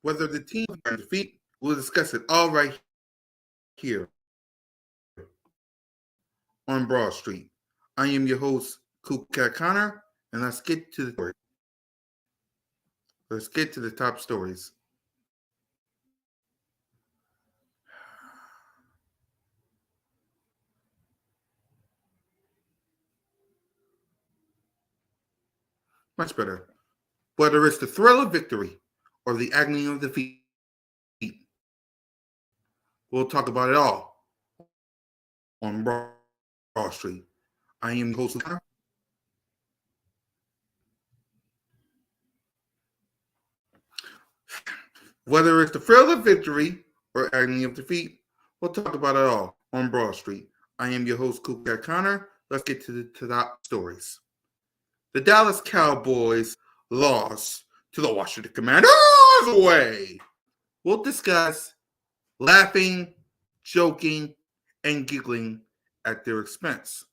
whether the team are defeat. We'll discuss it all right here on Broad Street. I am your host, Kukat Connor, and let's get to the story. Let's get to the top stories. Much better. Whether it's the thrill of victory or the agony of defeat, we'll talk about it all on Broad Street. I am your host, whether it's the thrill of victory or agony of defeat, we'll talk about it all on Broad Street. I am your host, Kukat Connor. Let's get to the top stories. The Dallas Cowboys lost to the Washington Commanders away. We'll discuss laughing, joking, and giggling at their expense.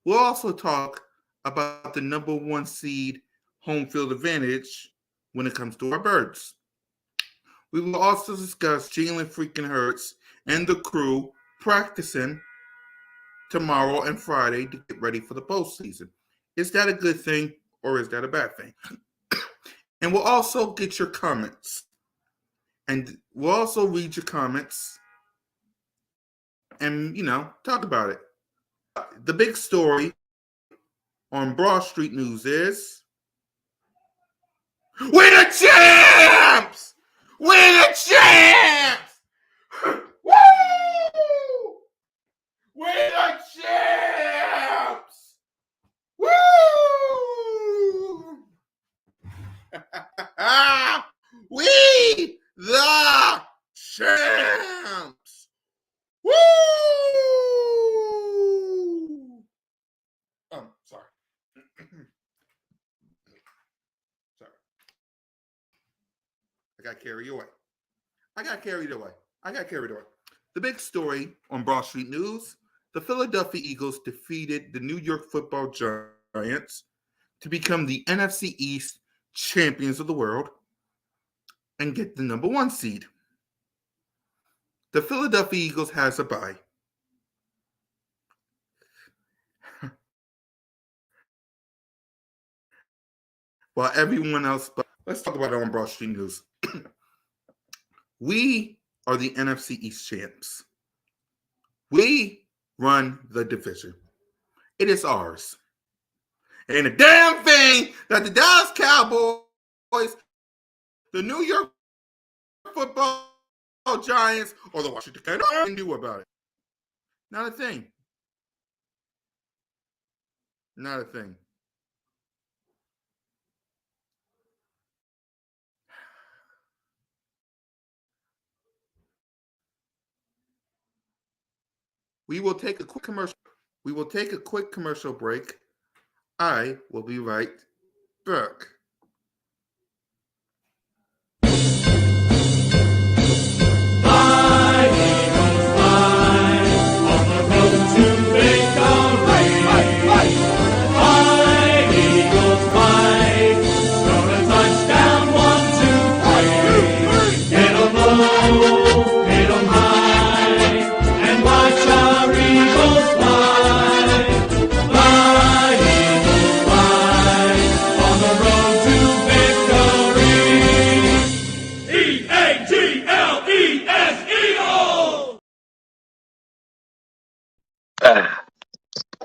We'll also talk about the number one seed home field advantage when it comes to our birds. We will also discuss Jalen freaking Hurts and the crew practicing tomorrow and Friday to get ready for the postseason. Is that a good thing or is that a bad thing? And we'll also get your comments. And we'll also read your comments and, talk about it. The big story on Broad Street News is we're the champs! We're the champs! Woo! We're the champs! Woo! We the champs! Woo! Sorry. Sorry. I got carried away. The big story on Broad Street News, the Philadelphia Eagles defeated the New York Football Giants to become the NFC East champions of the world and get the number one seed. The Philadelphia Eagles has a bye. While everyone else, let's talk about it on Broad Street News. We are the NFC East champs. We run the division. It is ours. And the damn thing that the Dallas Cowboys, the New York Football Giants, or the Washington Commanders can do about it. Not a thing. Not a thing. We will take a quick commercial break. I will be right back.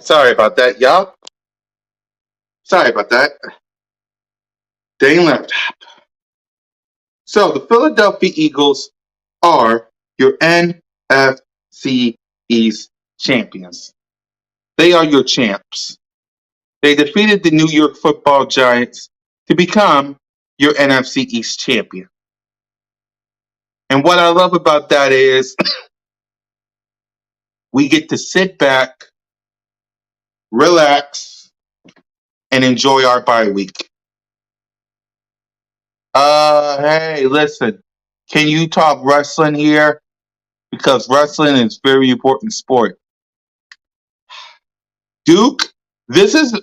Sorry about that, y'all. Sorry about that. Dang laptop. So the Philadelphia Eagles are your NFC East champions. They are your champs. They defeated the New York Football Giants to become your NFC East champion. And what I love about that is we get to sit back, relax, and enjoy our bye week. Hey, listen, can you talk wrestling here? Because wrestling is a very important sport. Duke, this is a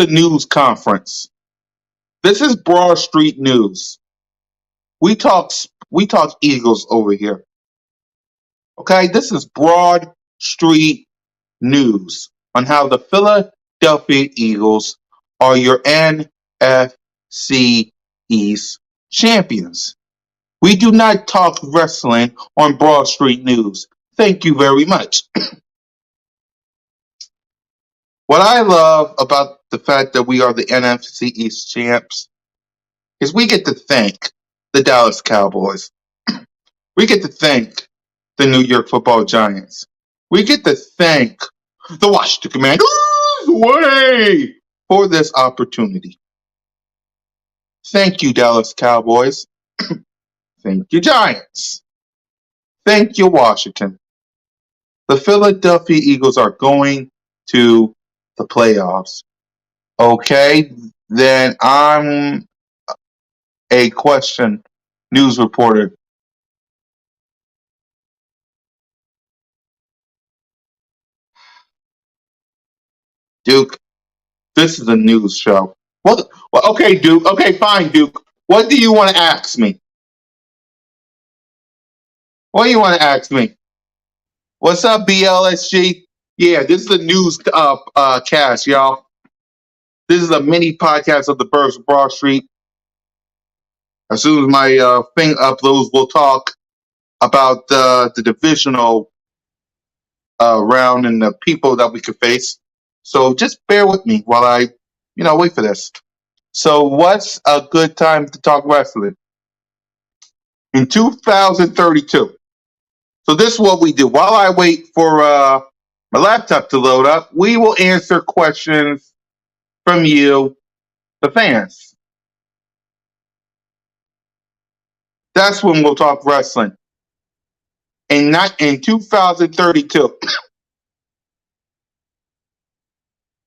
news conference. This is Broad Street News. We talk Eagles over here. Okay, this is Broad Street News on how the Philadelphia Eagles are your NFC East champions. We do not talk wrestling on Broad Street News. Thank you very much. What I love about the fact that we are the NFC East champs is we get to thank the Dallas Cowboys. We get to thank the New York Football Giants. We get to thank the Washington Commanders way for this opportunity. Thank you, Dallas Cowboys. Thank you, Giants. Thank you, Washington. The Philadelphia Eagles are going to the playoffs. Okay, then I'm a question news reporter. Duke, this is a news show. What? Okay, Duke. Okay, fine, Duke. What do you want to ask me? What do you want to ask me? What's up, BLSG? Yeah, this is a news cast, y'all. This is a mini podcast of the Birds of Broad Street. As soon as my thing uploads, we'll talk about the divisional round and the people that we could face. So just bear with me while I, wait for this. So what's a good time to talk wrestling? In 2032. So this is what we do. While I wait for my laptop to load up, we will answer questions from you, the fans. That's when we'll talk wrestling. And not in 2032.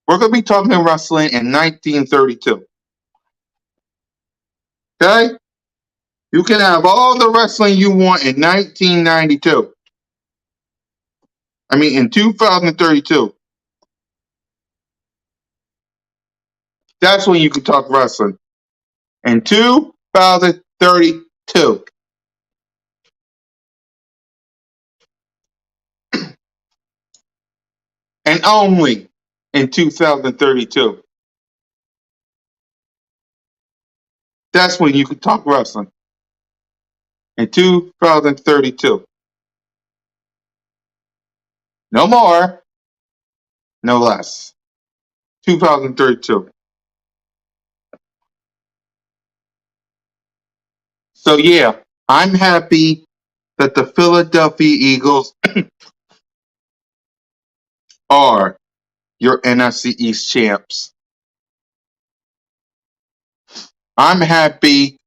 We're going to be talking wrestling in 1932. Okay? You can have all the wrestling you want in 1992. I mean, in 2032. That's when you can talk wrestling. In 2032. And only in 2032. That's when you can talk wrestling. In 2032. No more, no less. 2032. So yeah, I'm happy that the Philadelphia Eagles are your NFC East champs. I'm happy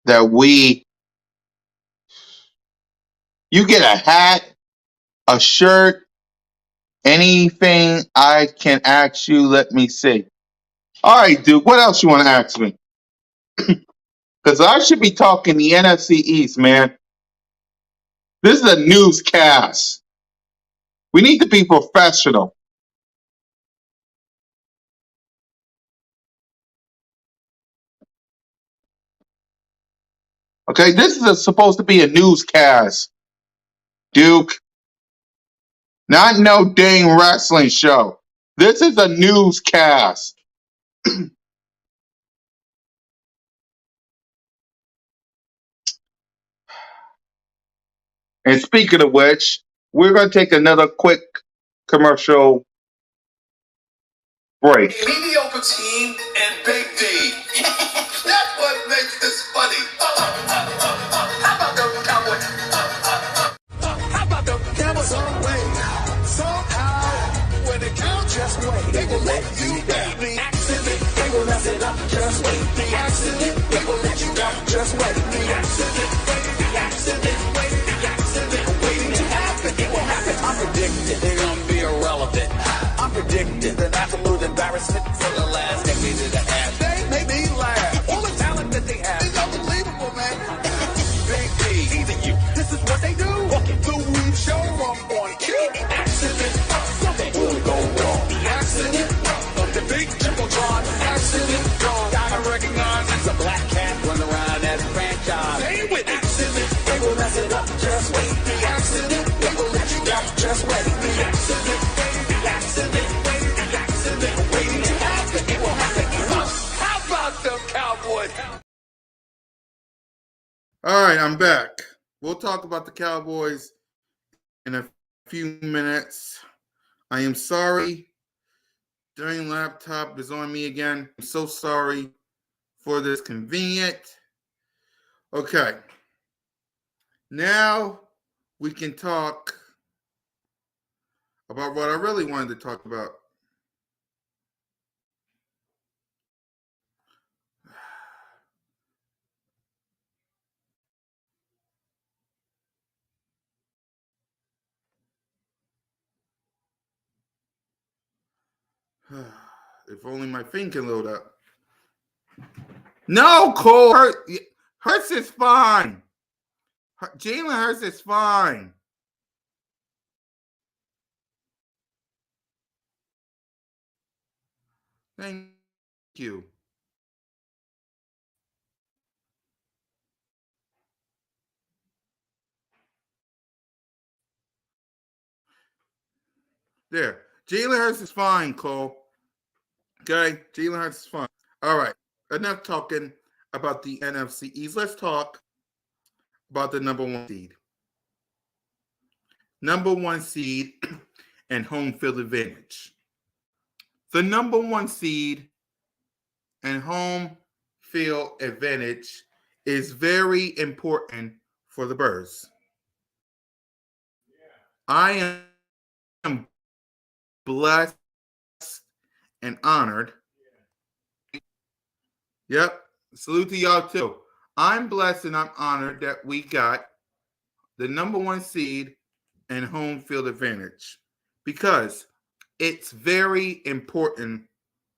that you get a hat, a shirt, anything I can ask you, let me see. All right, Duke, what else you want to ask me? Because I should be talking the NFC East, man. This is a newscast. We need to be professional. Okay, this is supposed to be a newscast, Duke. Not no dang wrestling show. This is a newscast. And speaking of which, we're going to take another quick commercial break. Mediocre team and Big D. That's what makes this funny. How about those Cowboys? How about those Cowboys? Somehow, when they count, just wait. They will let you down. The accident, they will mess it up. Just wait. The accident, they will let you down. Just wait. The accident, the accident, wait. The accident, waiting to happen. It will happen. I'm predicting they're gonna be irrelevant. I'm predicting an absolute embarrassment for the last decade and a half. They make me laugh. All the talent that they have is unbelievable, man. Big D, teasing you. This is what they do. Walking through weave show up on cue. Accident, something will go wrong. The accident of the big Jumbotron. Accident, gotta recognize. just wait. The accident, the accident, the accident waiting to happen. It will happen. How about them Cowboys? All right, I'm back. We'll talk about the Cowboys in a few minutes. I am sorry. During laptop is on me again. I'm so sorry for this convenient. Okay. Now we can talk about what I really wanted to talk about. If only my thing can load up. No, Cole. Hurts is fine. Jalen Hurts is fine. Thank you. There. Jalen Hurts is fine, Cole. Okay? Jalen Hurts is fine. All right. Enough talking about the NFC East. Let's talk about the number one seed. Number one seed and home field advantage. The number one seed and home field advantage is very important for the Birds. I am blessed and honored. Yep. Salute to y'all too. I'm blessed and I'm honored that we got the number one seed and home field advantage because it's very important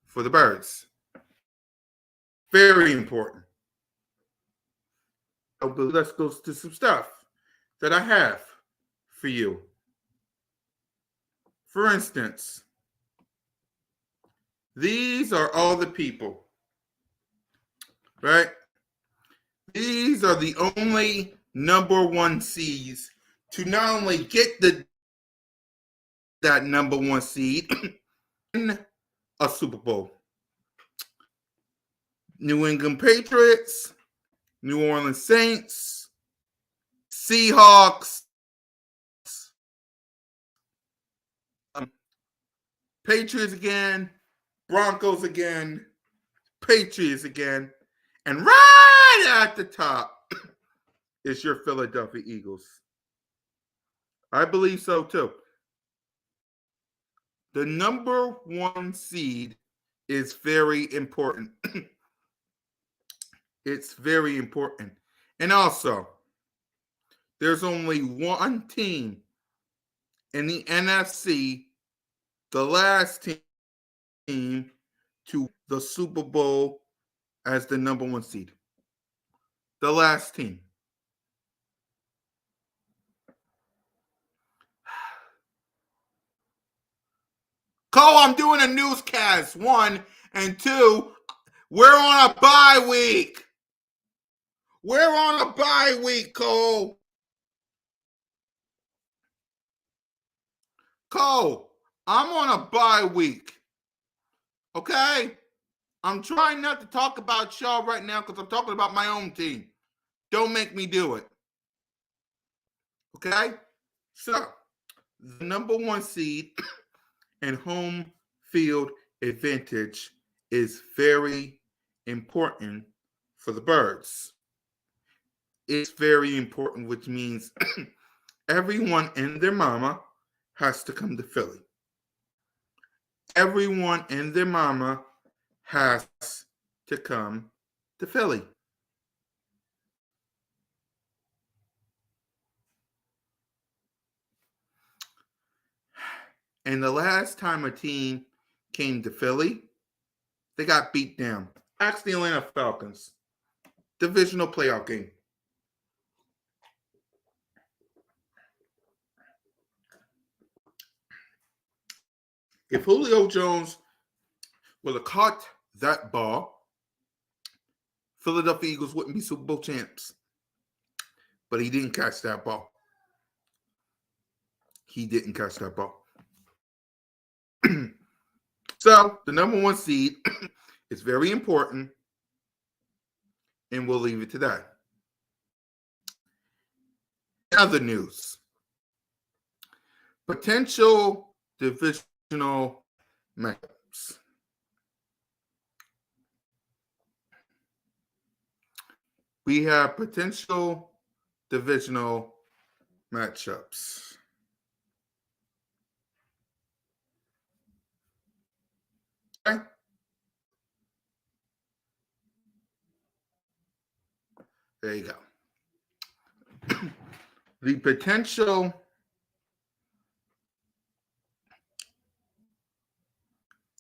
for the Birds. Very important. But let's go to some stuff that I have for you. For instance, these are all the people, right? These are the only number one seeds to not only get that number one seed in a Super Bowl. New England Patriots, New Orleans Saints, Seahawks, Patriots again, Broncos again, Patriots again, and right at the top is your Philadelphia Eagles. I believe so too. The number one seed is very important. It's very important. And also, there's only one team in the NFC, the last team to the Super Bowl as the number one seed. The last team. Cole, I'm doing a newscast. 1 and 2. We're on a bye week. We're on a bye week, Cole. Cole, I'm on a bye week. Okay? I'm trying not to talk about y'all right now because I'm talking about my own team. Don't make me do it. Okay? So, the number one seed and home field advantage is very important for the Birds. It's very important, which means everyone and their mama has to come to Philly. Everyone and their mama has to come to Philly. And the last time a team came to Philly, they got beat down. Ask the Atlanta Falcons. Divisional playoff game. If Julio Jones would have caught that ball, Philadelphia Eagles wouldn't be Super Bowl champs. But he didn't catch that ball. he didn't catch that ball. So the number one seed is very important, and we'll leave it to that. Other news. Potential divisional matchups. We have potential divisional matchups. Okay. There you go. The potential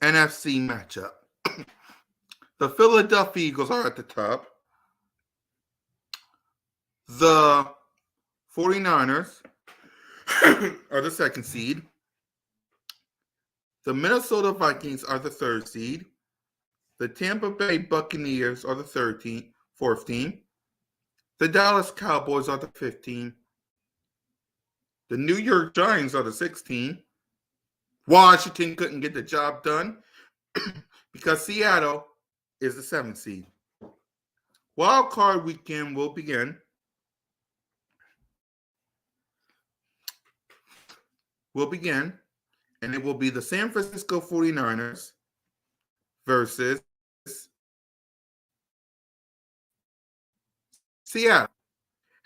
NFC matchup. The Philadelphia Eagles are at the top. The 49ers are the second seed. The Minnesota Vikings are the third seed. The Tampa Bay Buccaneers are the fourth team. The Dallas Cowboys are the 15th. The New York Giants are the 16th. Washington couldn't get the job done because Seattle is the 7th seed. Wild card weekend will begin. And it will be the San Francisco 49ers versus Seattle.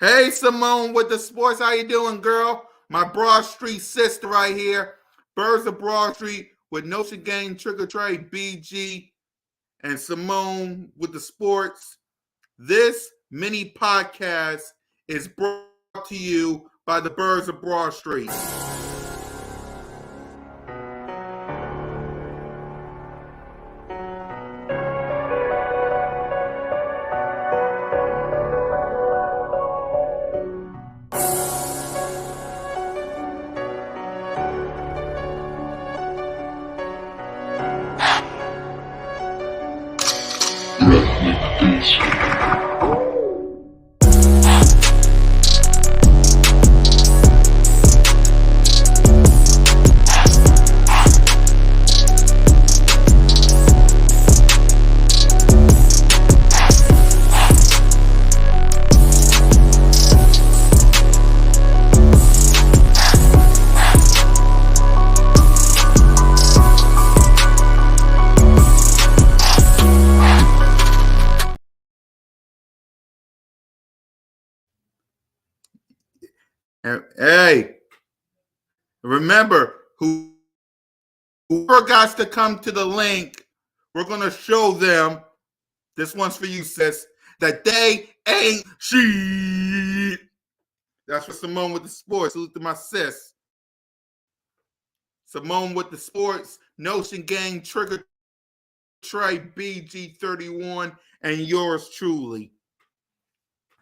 Hey, Simone with the sports. How you doing, girl? My Broad Street sister right here. Birds of Broad Street with Notion Gang, Trick or Trade, BG, and Simone with the sports. This mini podcast is brought to you by the Birds of Broad Street. Hey, remember, whoever got to come to the link, we're going to show them, this one's for you, sis, that they ain't shit. That's for Simone with the sports. Salute to my sis. Simone with the sports, Notion Gang, Trigger Trey, BG31, and yours truly.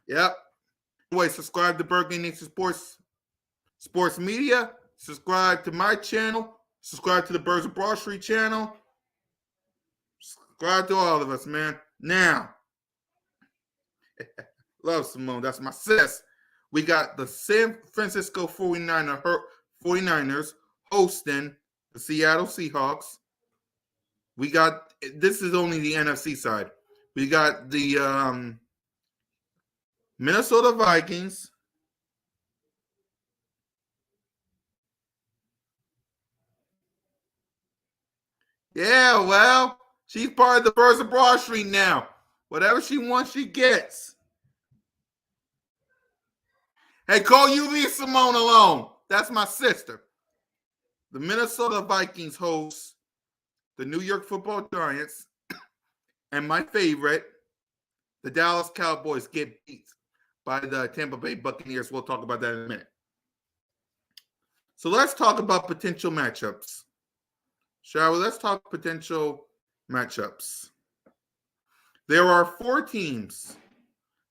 Yep. Anyway, subscribe to Burgundy Nation Sports Media. Subscribe to my channel. Subscribe to the Birds of Broad Street channel. Subscribe to all of us, man. Now, love Simone. That's my sis. We got the San Francisco 49ers hosting the Seattle Seahawks. We got, this is only the NFC side. We got the Minnesota Vikings. Yeah, well, she's part of the Birds of Broad Street now. Whatever she wants, she gets. Hey, Cole, you leave Simone alone. That's my sister. The Minnesota Vikings host the New York Football Giants. And my favorite, the Dallas Cowboys get beat by the Tampa Bay Buccaneers. We'll talk about that in a minute. So let's talk about potential matchups. Shall we? Let's talk potential matchups. There are 4 teams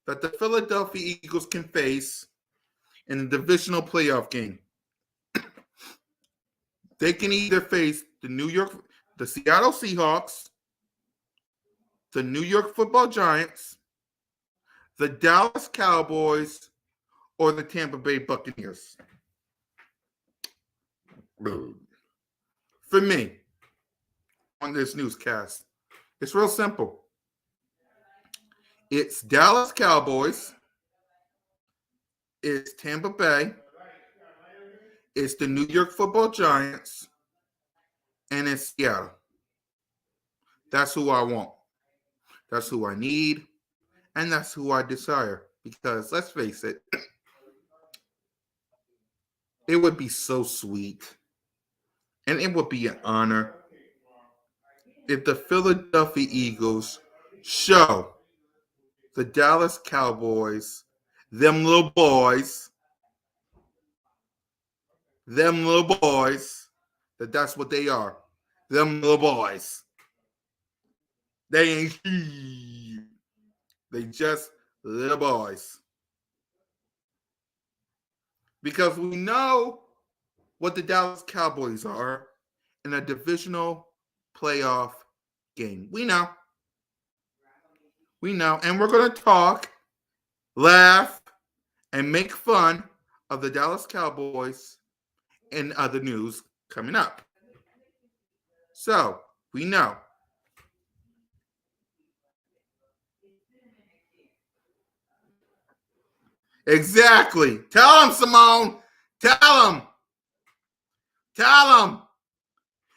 that the Philadelphia Eagles can face in the divisional playoff game. They can either face the Seattle Seahawks, the New York Football Giants, the Dallas Cowboys, or the Tampa Bay Buccaneers. For me, on this newscast, it's real simple. It's Dallas Cowboys, it's Tampa Bay, it's the New York Football Giants, and it's Seattle. That's who I want. That's who I need. And that's who I desire. Because let's face it, it would be so sweet. And it would be an honor if the Philadelphia Eagles show the Dallas Cowboys, them little boys, that's what they are. Them little boys. They ain't shit. They just little boys. Because we know what the Dallas Cowboys are in a divisional playoff game. We know. And we're going to talk, laugh, and make fun of the Dallas Cowboys and other news coming up. So, we know. Exactly. Tell them, Simone. Tell them.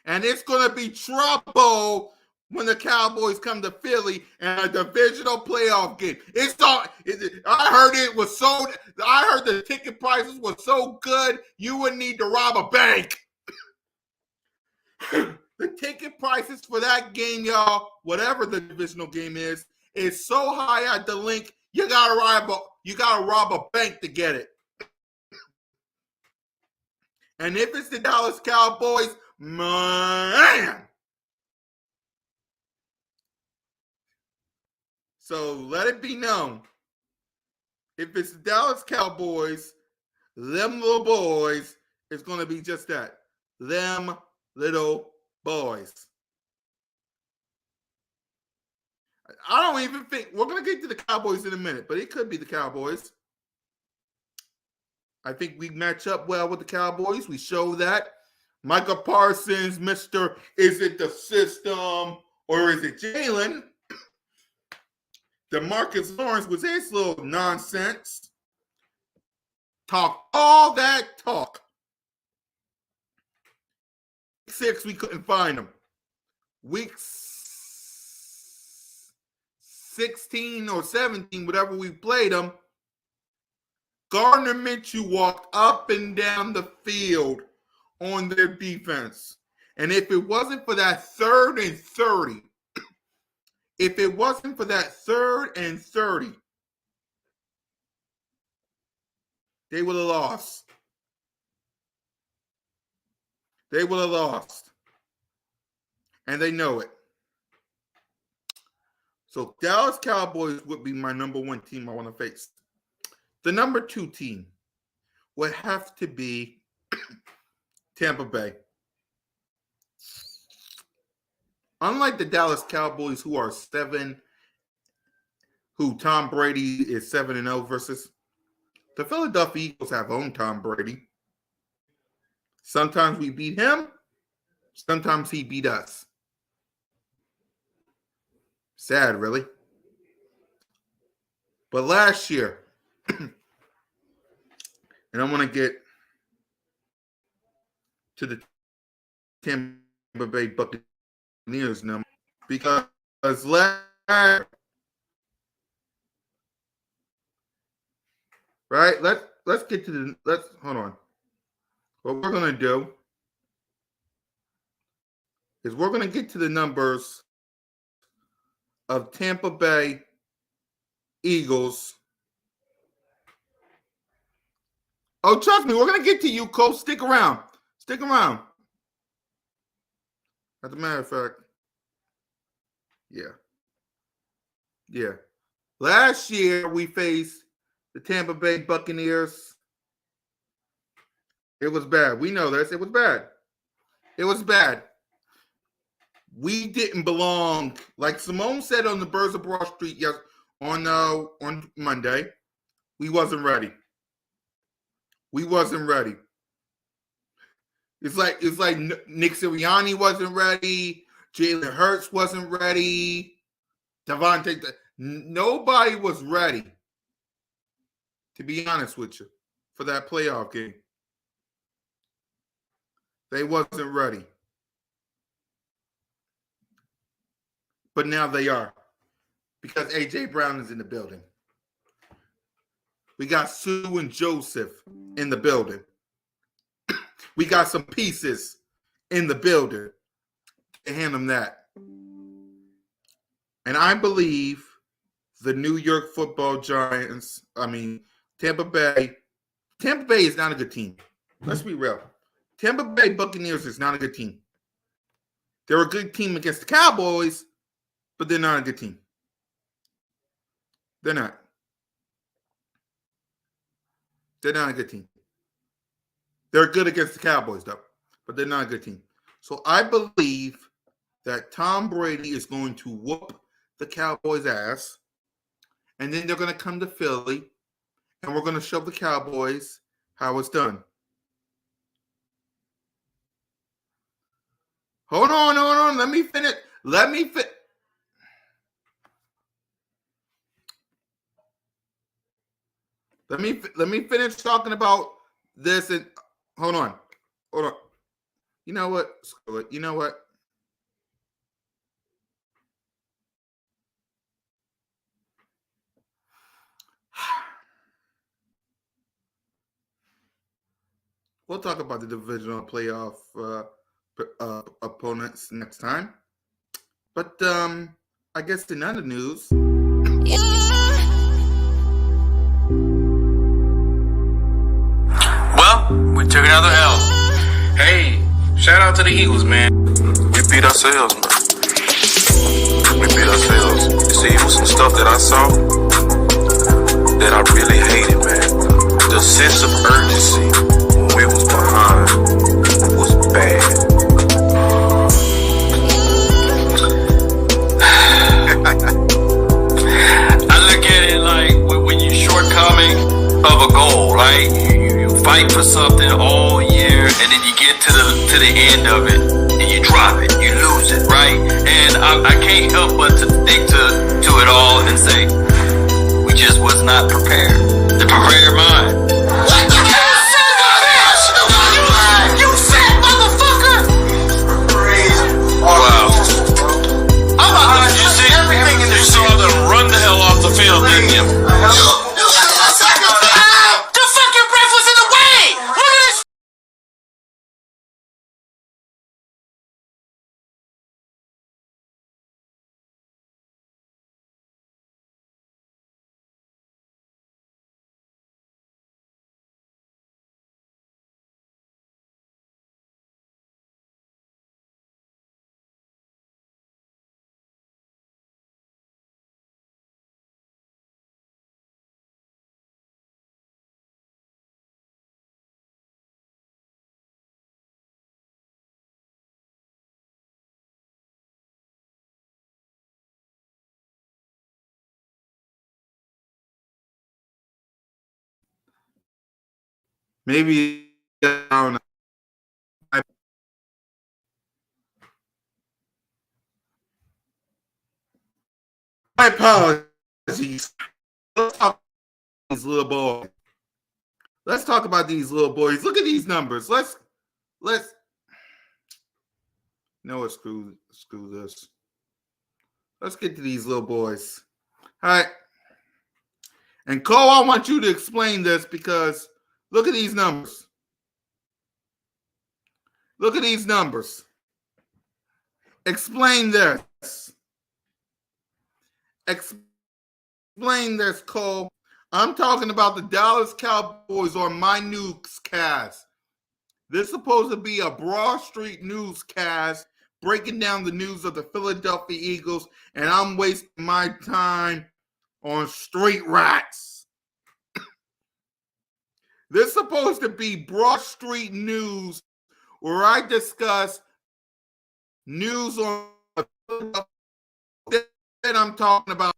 And it's going to be trouble when the Cowboys come to Philly and a divisional playoff game. I heard the ticket prices were so good, you would need to rob a bank. The ticket prices for that game, y'all, whatever the divisional game is so high at the link, you gotta rob a bank to get it. And if it's the Dallas Cowboys, man. So let it be known. If it's the Dallas Cowboys, them little boys, it's going to be just that. Them little boys. I don't even think, we're going to get to the Cowboys in a minute, but it could be the Cowboys. I think we match up well with the Cowboys. We show that. Micah Parsons, Mr. Is it the system or is it Jalen? DeMarcus Lawrence was his little nonsense. Talk all that talk. 6, we couldn't find him. Week 16 or 17, whatever we played him, Gardner Minshew walked up and down the field on their defense. And if it wasn't for that 3rd and 30, they would have lost. And they know it. So Dallas Cowboys would be my number 1 team I want to face. The number 2 team would have to be Tampa Bay. Unlike the Dallas Cowboys, who Tom Brady is 7-0 versus, the Philadelphia Eagles have owned Tom Brady. Sometimes we beat him. Sometimes he beat us. Sad, really. But last year, and I want to get to the Tampa Bay Buccaneers now, because last right, let's get to hold on. What we're gonna do is we're gonna get to the numbers of Tampa Bay Eagles. Oh, trust me, we're going to get to you, Coach. Stick around. As a matter of fact, yeah. Last year, we faced the Tampa Bay Buccaneers. It was bad. We know this. It was bad. We didn't belong. Like Simone said on the Birds of Broad Street on Monday, we wasn't ready. It's like Nick Sirianni wasn't ready. Jalen Hurts wasn't ready. Devontae, nobody was ready. To be honest with you, for that playoff game, they wasn't ready. But now they are, because AJ Brown is in the building. We got Sue and Joseph in the building. We got some pieces in the building to hand them that. And I believe the New York Football Giants, Tampa Bay is not a good team. Let's be real. Tampa Bay Buccaneers is not a good team. They're a good team against the Cowboys, but they're not a good team. They're not. They're not a good team. They're good against the Cowboys, though, but they're not a good team. So I believe that Tom Brady is going to whoop the Cowboys' ass, and then they're going to come to Philly, and we're going to show the Cowboys how it's done. Hold on. Let me finish. Let me finish talking about this. And hold on. You know what? Screw it. You know what? We'll talk about the divisional playoff opponents next time. But I guess in other news. Well, we took another L. Hey, shout out to the Eagles, man. We beat ourselves, man. See, it was some stuff that I saw that I really hated, man. The sense of urgency when we was behind was bad. I look at it like when you're shortcoming of a goal, right? You fight for something all year, and then you get to the end of it, and you drop it, you lose it, right? And I can't help but to think to it all and say, we just was not prepared. The prepared mind. You fat motherfucker! Wow. You saw them run the hell off the field, didn't you? The fucking breath was in the way! Look at this! Maybe I don't know. My apologies. Let's talk about these little boys. Let's talk about these little boys. Look at these numbers. Let's no, screw this. Let's get to these little boys. All right. And Cole, I want you to explain this because look at these numbers. Look at these numbers. Explain this. Explain this, Cole. I'm talking about the Dallas Cowboys on my newscast. This is supposed to be a Broad Street newscast breaking down the news of the Philadelphia Eagles, and I'm wasting my time on street rats. This is supposed to be Broad Street news where I discuss news on that I'm talking about.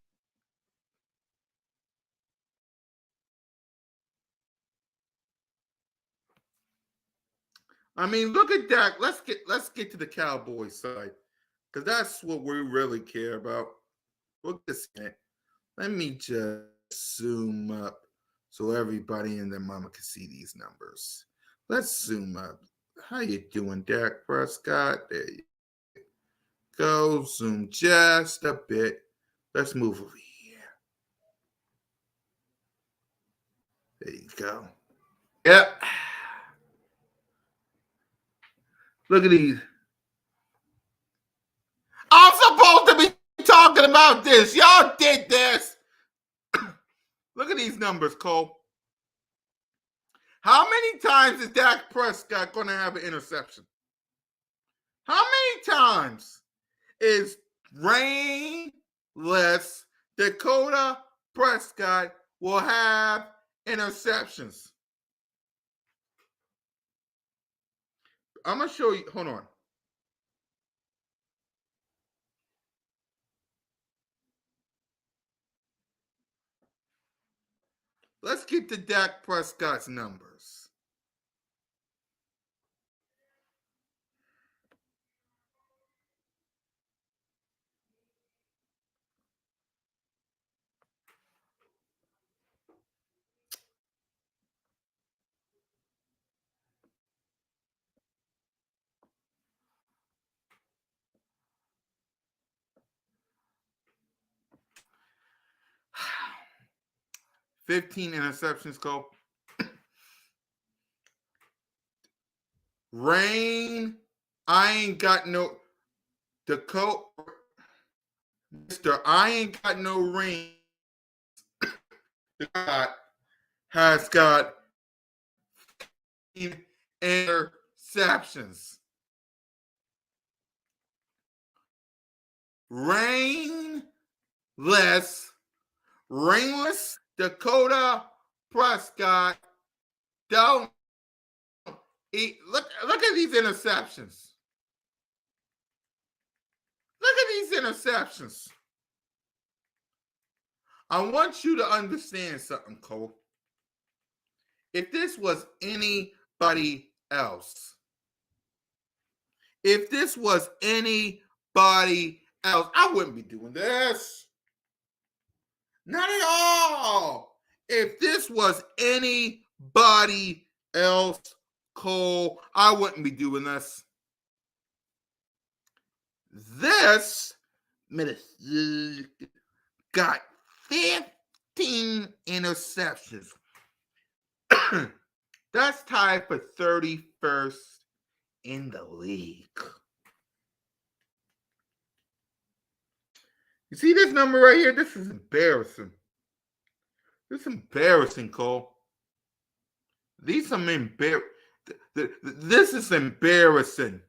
I mean, look at Dak. Let's get to the Cowboys side, because that's what we really care about. Look at this. Let me just zoom up so everybody and their mama can see these numbers. Let's zoom up. How you doing, Dak Prescott? There you go. Zoom just a bit. Let's move over here. There you go. Yep. Look at these. I'm supposed to be talking about this. Y'all did this. Look at these numbers, Cole. How many times is Dak Prescott going to have an interception? How many times is rainless Dakota Prescott will have interceptions? I'm going to show you. Hold on. Let's get to Dak Prescott's numbers. $15 interceptions, Cole. Rain, I ain't got no Dakota. Mr. I ain't got no ring. Has got interceptions. Rainless Dakota Prescott don't eat. Look at these interceptions. Look at these interceptions. I want you to understand something, Cole. If this was anybody else, I wouldn't be doing this. Not at all. If this was anybody else, Cole, I wouldn't be doing this. This got 15 interceptions. That's tied for 31st in the league. You see this number right here? This is embarrassing. This is embarrassing, Cole. This is embarrassing.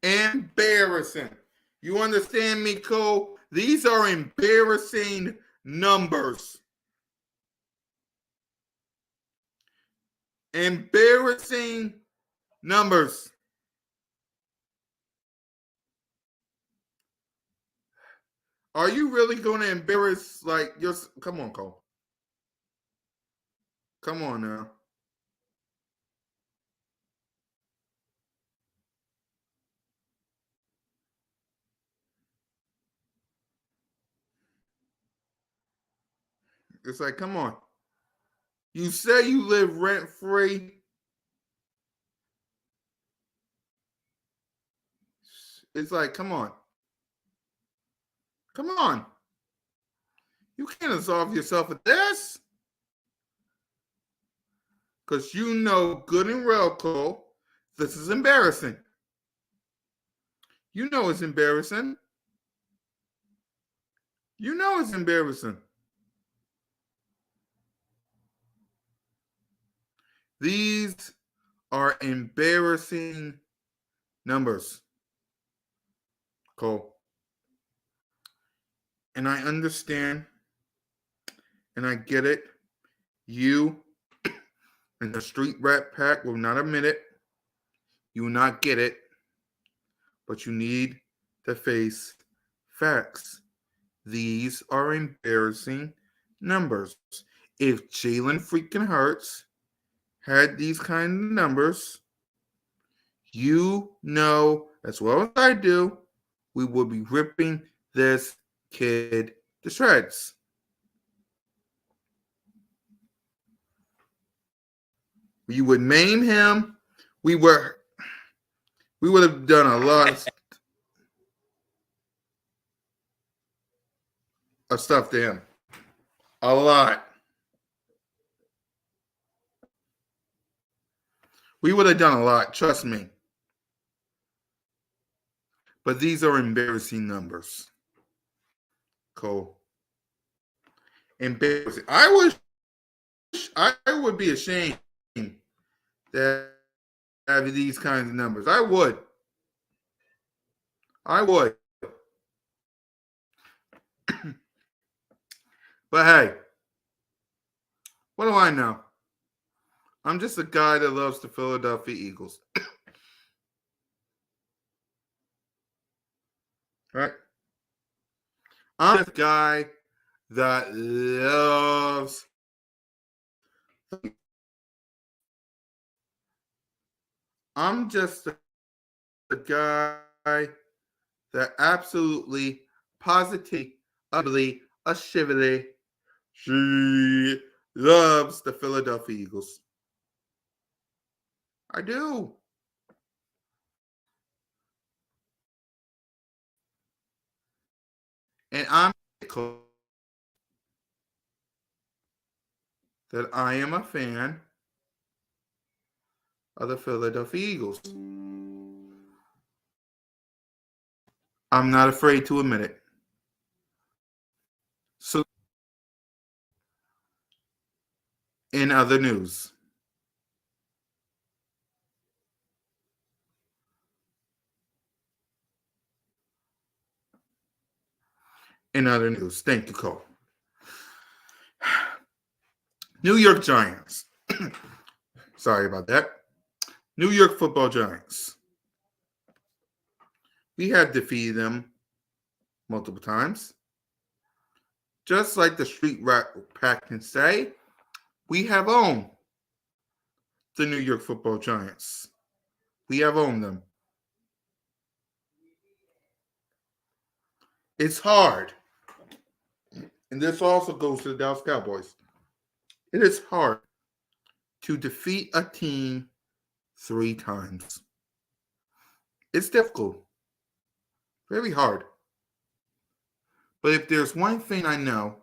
Embarrassing. You understand me, Cole? These are embarrassing numbers. Embarrassing numbers. Are you really going to embarrass come on, Cole. Come on now. It's like, come on. You say you live rent free. It's like, come on. Come on. You can't absolve yourself of this. Because you know good and well, Cole, this is embarrassing. You know it's embarrassing. You know it's embarrassing. These are embarrassing numbers, Cole. And I understand, and I get it. You and the Street Rat Pack will not admit it. You will not get it. But you need to face facts. These are embarrassing numbers. If Jalen freaking Hurts had these kind of numbers, you know as well as I do, we would be ripping this kid to shreds. We would maim him. We would have done a lot of stuff to him. A lot. We would have done a lot, trust me. But these are embarrassing numbers. Cole. Embarrassing. I would be ashamed that have these kinds of numbers. I would. But hey, what do I know? I'm just a guy that loves the Philadelphia Eagles. Right? I'm just a guy that loves. I'm just a guy that absolutely, positively, assuredly, she loves the Philadelphia Eagles. I do. And I'm that I am a fan of the Philadelphia Eagles. I'm not afraid to admit it. So, in other news, thank you, Cole. New York Giants. Sorry about that. New York Football Giants. We have defeated them multiple times. Just like the Street Rat Pack can say, we have owned the New York Football Giants. We have owned them. It's hard. And this also goes to the Dallas Cowboys. It is hard to defeat a team 3 times. It's difficult. Very hard. But if there's one thing I know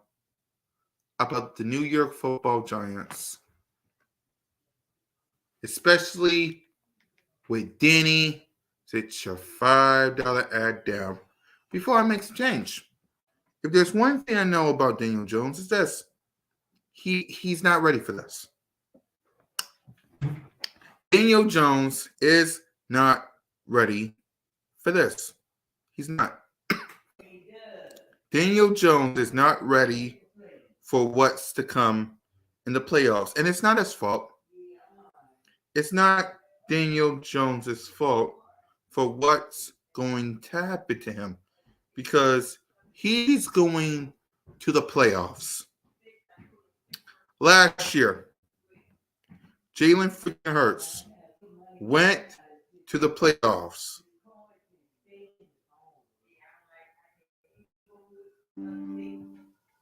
about the New York Football Giants, especially with Danny, it's your $5 ad down before I make some change. If there's one thing I know about Daniel Jones, it's this. He's not ready for this. Daniel Jones is not ready for this. He's not. Daniel Jones is not ready for what's to come in the playoffs. And it's not his fault. It's not Daniel Jones's fault for what's going to happen to him because he's going to the playoffs. Last year, Jalen freaking Hurts went to the playoffs.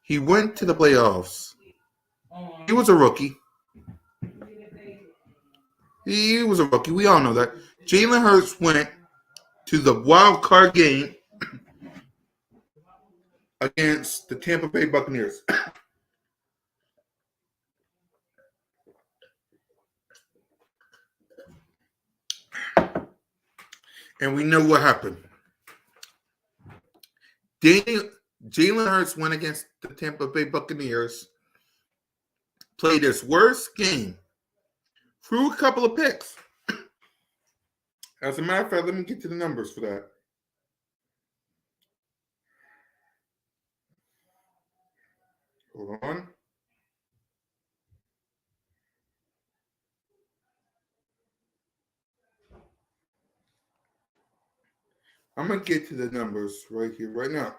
He went to the playoffs. He was a rookie. He was a rookie. We all know that. Jalen Hurts went to the wild card game against the Tampa Bay Buccaneers. And we know what happened. Jalen Hurts went against the Tampa Bay Buccaneers, played his worst game, threw a couple of picks. As a matter of fact, let me get to the numbers for that. Hold on. I'm going to get to the numbers right here, right now.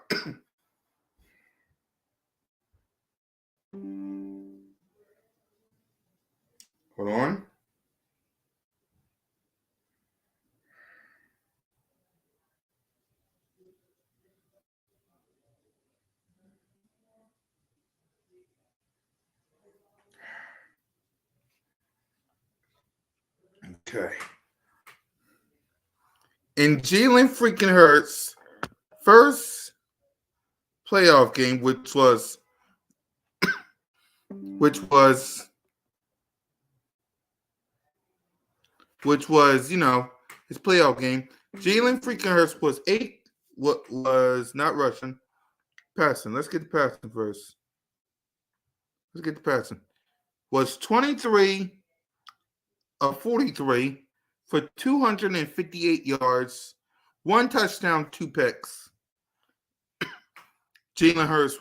Hold on. Okay. In Jalen freaking Hurts' first playoff game, which was his playoff game. Jalen freaking Hurts was not rushing, passing. Let's get the passing first. Was 23 of 43 for 258 yards, 1 touchdown, 2 picks. Jalen Hurts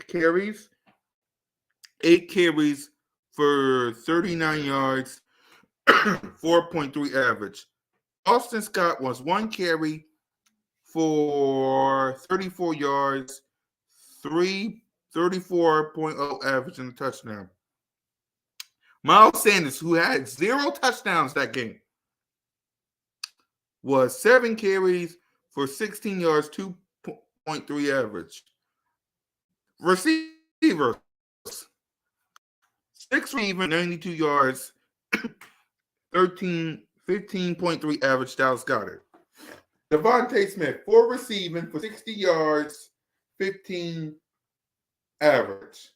carries, 8 carries for 39 yards, 4.3 average. Austin Scott was 1 carry for 34 yards, 34.0 average in the touchdown. Miles Sanders, who had 0 touchdowns that game, was 7 carries for 16 yards, 2.3 average. Receivers, 6 receivers, 92 yards, 15.3 average. Dallas Goedert. Devontae Smith, 4 receiving for 60 yards, 15 average.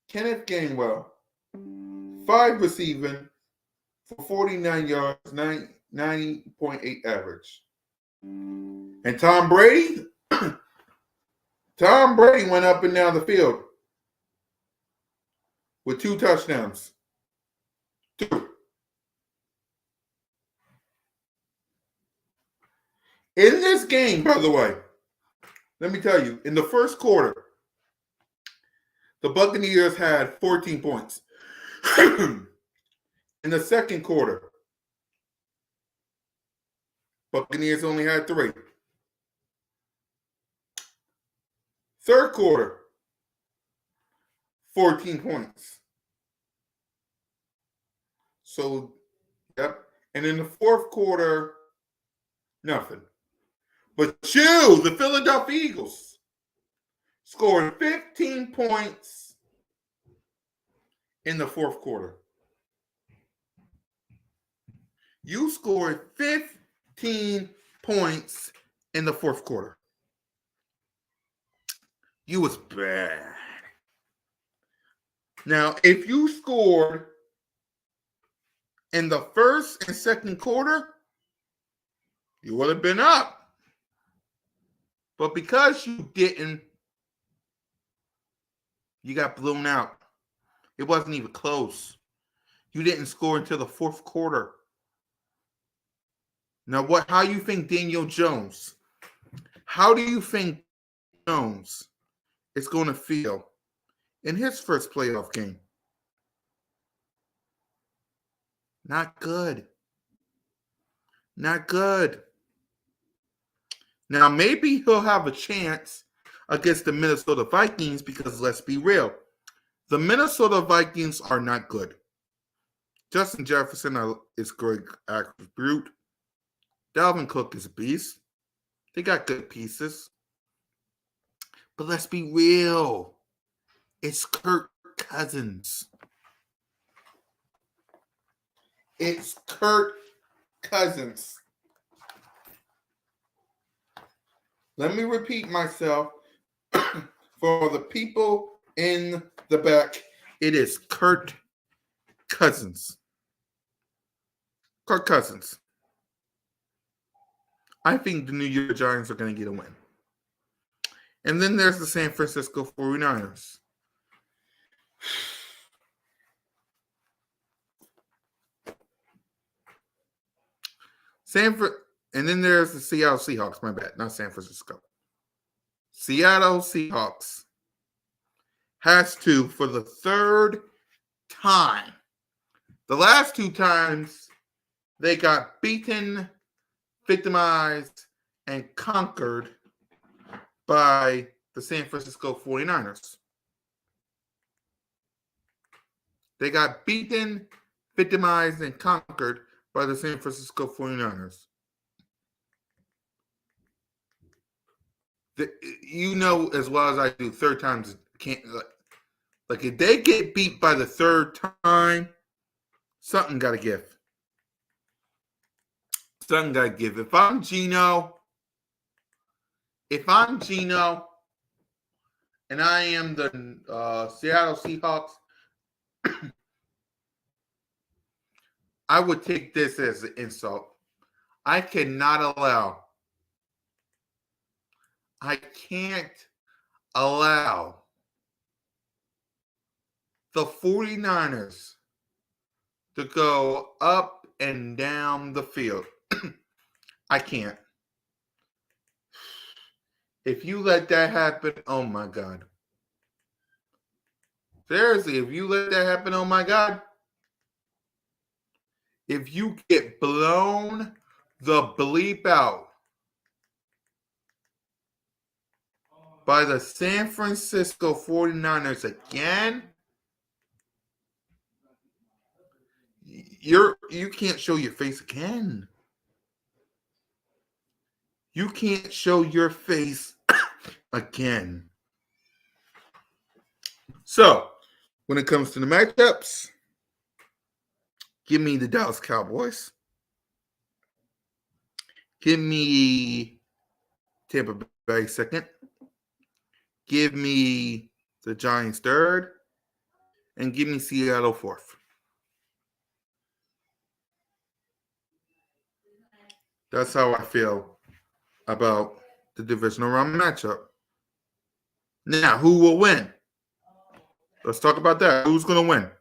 Kenneth Gainwell, 5 receiving for 49 yards, 90.8 average. And Tom Brady went up and down the field with 2 touchdowns. 2. In this game, by the way, let me tell you, in the first quarter, the Buccaneers had 14 points. In the second quarter, Buccaneers only had 3. Third quarter, 14 points. So, yep. And in the fourth quarter, nothing. But you, the Philadelphia Eagles, scored 15 points in the fourth quarter. You scored 15 points in the fourth quarter. You was bad. Now, if you scored in the first and second quarter, you would have been up. But because you didn't, you got blown out. It wasn't even close. You didn't score until the fourth quarter. Now, how do you think Daniel Jones, is going to feel in his first playoff game? Not good. Not good. Now, maybe he'll have a chance against the Minnesota Vikings because, let's be real, the Minnesota Vikings are not good. Justin Jefferson is great attribute. Dalvin Cook is a beast. They got good pieces. But let's be real. It's Kirk Cousins. It's Kirk Cousins. Let me repeat myself for the people in the back. It is Kirk Cousins. Kirk Cousins. I think the New York Giants are going to get a win. And then there's the San Francisco 49ers. And then there's the Seattle Seahawks. My bad, not San Francisco. Seattle Seahawks has to, for the third time. The last 2 times, they got beaten, victimized, and conquered by the San Francisco 49ers. They got beaten, victimized, and conquered by the San Francisco 49ers. You know as well as I do, third times can't. Like if they get beat by the third time, something got to give. Son gotta give. If I'm Gino, and I am the Seattle Seahawks, I would take this as an insult. I can't allow the 49ers to go up and down the field. I can't. If you let that happen, oh my God. Seriously, if you let that happen, oh my God. If you get blown the bleep out by the San Francisco 49ers again, you can't show your face again. You can't show your face again. So, when it comes to the matchups, give me the Dallas Cowboys. Give me Tampa Bay second. Give me the Giants third. And give me Seattle fourth. That's how I feel about the divisional round matchup. Now, who will win? Let's talk about that. Who's going to win?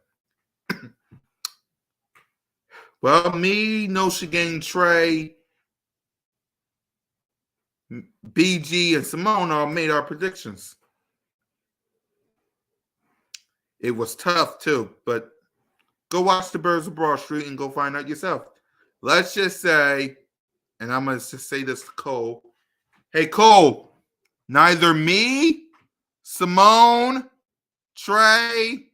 Well, me, No Gang, Trey, BG, and Simone all made our predictions. It was tough, too, but go watch the Birds of Broad Street and go find out yourself. Let's just say, and I'm going to just say this to Cole. Hey, Cole, neither me, Simone, Trey,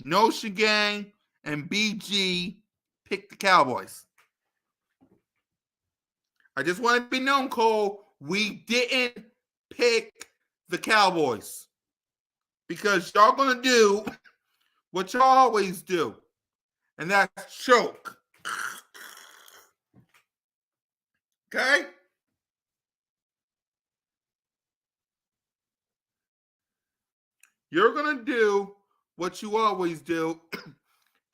No Gang, and BG picked the Cowboys. I just want to be known, Cole, we didn't pick the Cowboys because y'all going to do what y'all always do, and that's choke. Okay? You're going to do what you always do,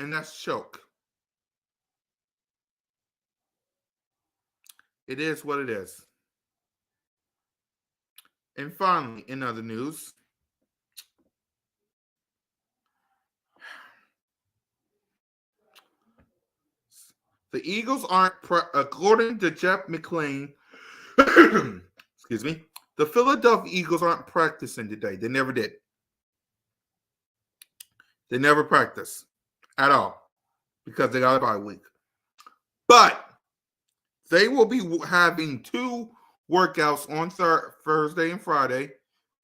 and that's choke. It is what it is. And finally, in other news, the Eagles aren't, according to Jeff McClain, excuse me, the Philadelphia Eagles aren't practicing today. They never did. They never practice at all because they got a bye week. But they will be having 2 workouts on Thursday and Friday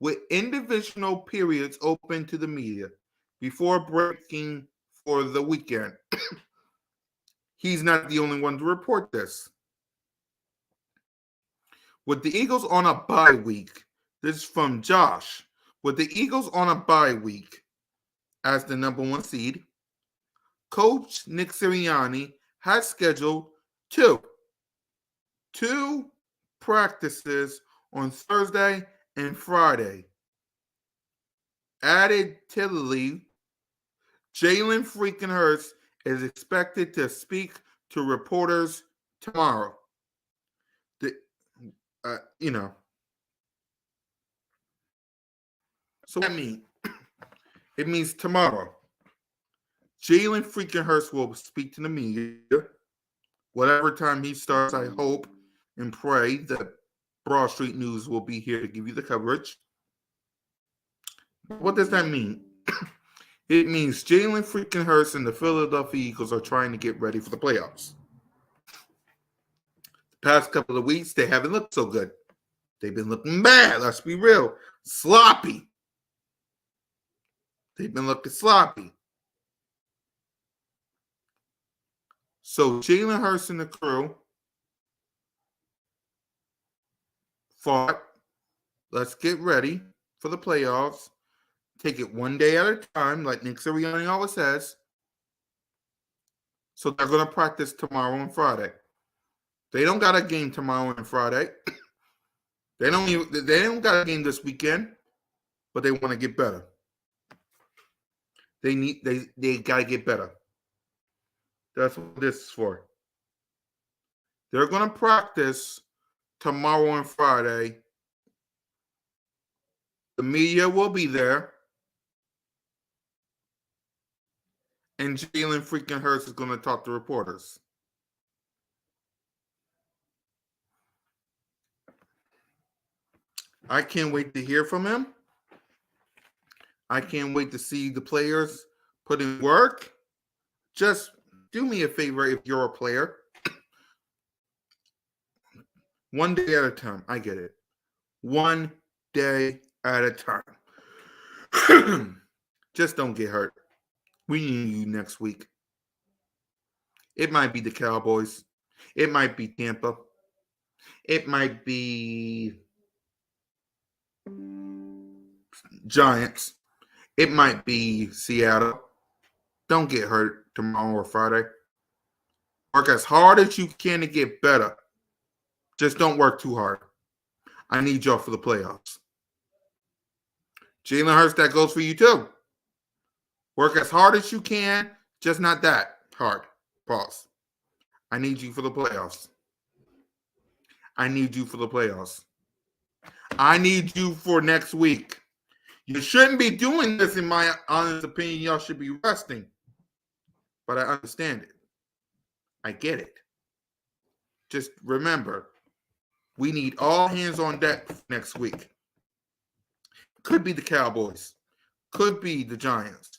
with individual periods open to the media before breaking for the weekend. He's not the only one to report this. With the Eagles on a bye week, this is from Josh. With the Eagles on a bye week as the number 1 seed, Coach Nick Sirianni has scheduled 2 practices on Thursday and Friday. Added to the league, Jalen freaking Hurts is expected to speak to reporters tomorrow. So what that means? It means tomorrow. Jalen freaking Hurts will speak to the media. Whatever time he starts, I hope and pray that Broad Street News will be here to give you the coverage. What does that mean? It means Jalen freaking Hurts and the Philadelphia Eagles are trying to get ready for the playoffs. The past couple of weeks, they haven't looked so good. They've been looking bad. Let's be real. Sloppy. They've been looking sloppy. So Jalen Hurts and the crew thought, let's get ready for the playoffs. Take it one day at a time, like Nick Sirianni always says. So they're going to practice tomorrow and Friday. They don't got a game tomorrow and Friday. They don't got a game this weekend, but they want to get better. They gotta get better. That's what this is for. They're gonna practice tomorrow and Friday. The media will be there. And Jalen freaking Hurts is gonna talk to reporters. I can't wait to hear from him. I can't wait to see the players put in work. Just do me a favor if you're a player. One day at a time. I get it. One day at a time. Just don't get hurt. We need you next week. It might be the Cowboys. It might be Tampa. It might be Giants. It might be Seattle. Don't get hurt tomorrow or Friday. Work as hard as you can to get better. Just don't work too hard. I need y'all for the playoffs. Jalen Hurts, that goes for you too. Work as hard as you can, just not that hard. Pause. I need you for the playoffs. I need you for the playoffs. I need you for next week. You shouldn't be doing this, in my honest opinion. Y'all should be resting. But I understand it. I get it. Just remember, we need all hands on deck next week. Could be the Cowboys. Could be the Giants.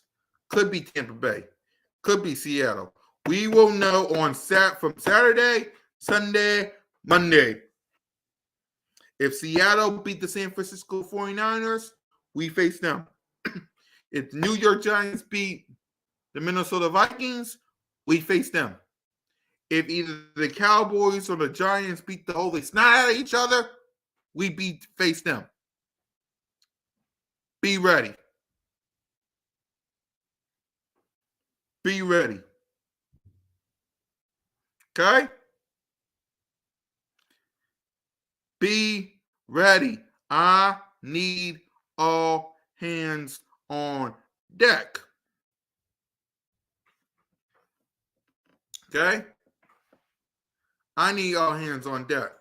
Could be Tampa Bay. Could be Seattle. We will know from Saturday, Sunday, Monday. If Seattle beat the San Francisco 49ers, we face them. If the New York Giants beat the Minnesota Vikings, we face them. If either the Cowboys or the Giants beat the holy snot out of each other, we face them. Be ready. Be ready. Okay? Be ready. I need all hands on deck. Okay? I need all hands on deck.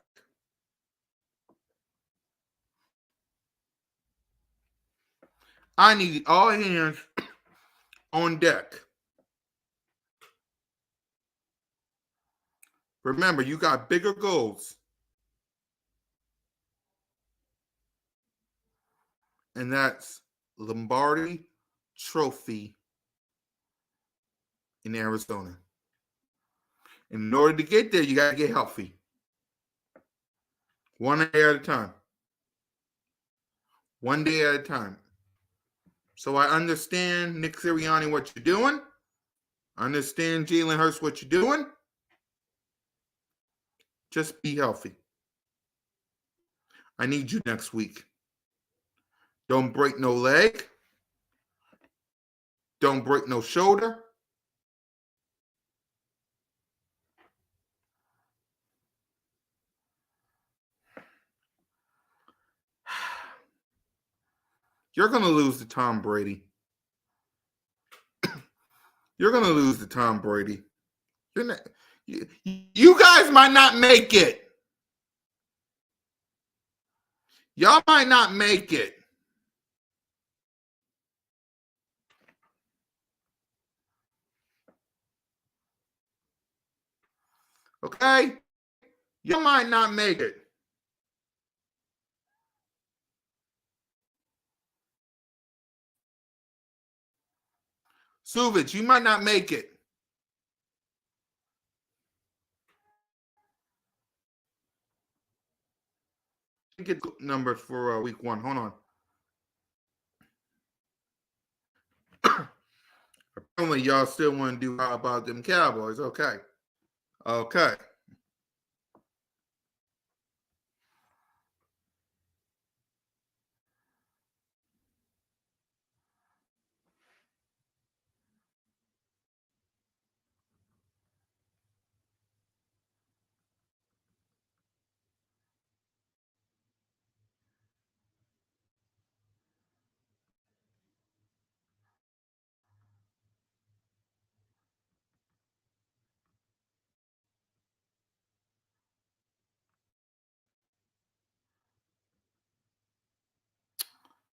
I need all hands on deck. Remember, you got bigger goals. And that's Lombardi Trophy in Arizona. In order to get there, you got to get healthy. One day at a time. One day at a time. So I understand, Nick Sirianni, what you're doing. I understand, Jalen Hurts, what you're doing. Just be healthy. I need you next week. Don't break no leg. Don't break no shoulder. You're going to lose to Tom Brady. You're going to lose to Tom Brady. You guys might not make it. Y'all might not make it. Okay? You might not make it. Suvich, you might not make it. Get numbers for week 1. Hold on. Apparently, y'all still want to do how about them Cowboys. Okay. Okay.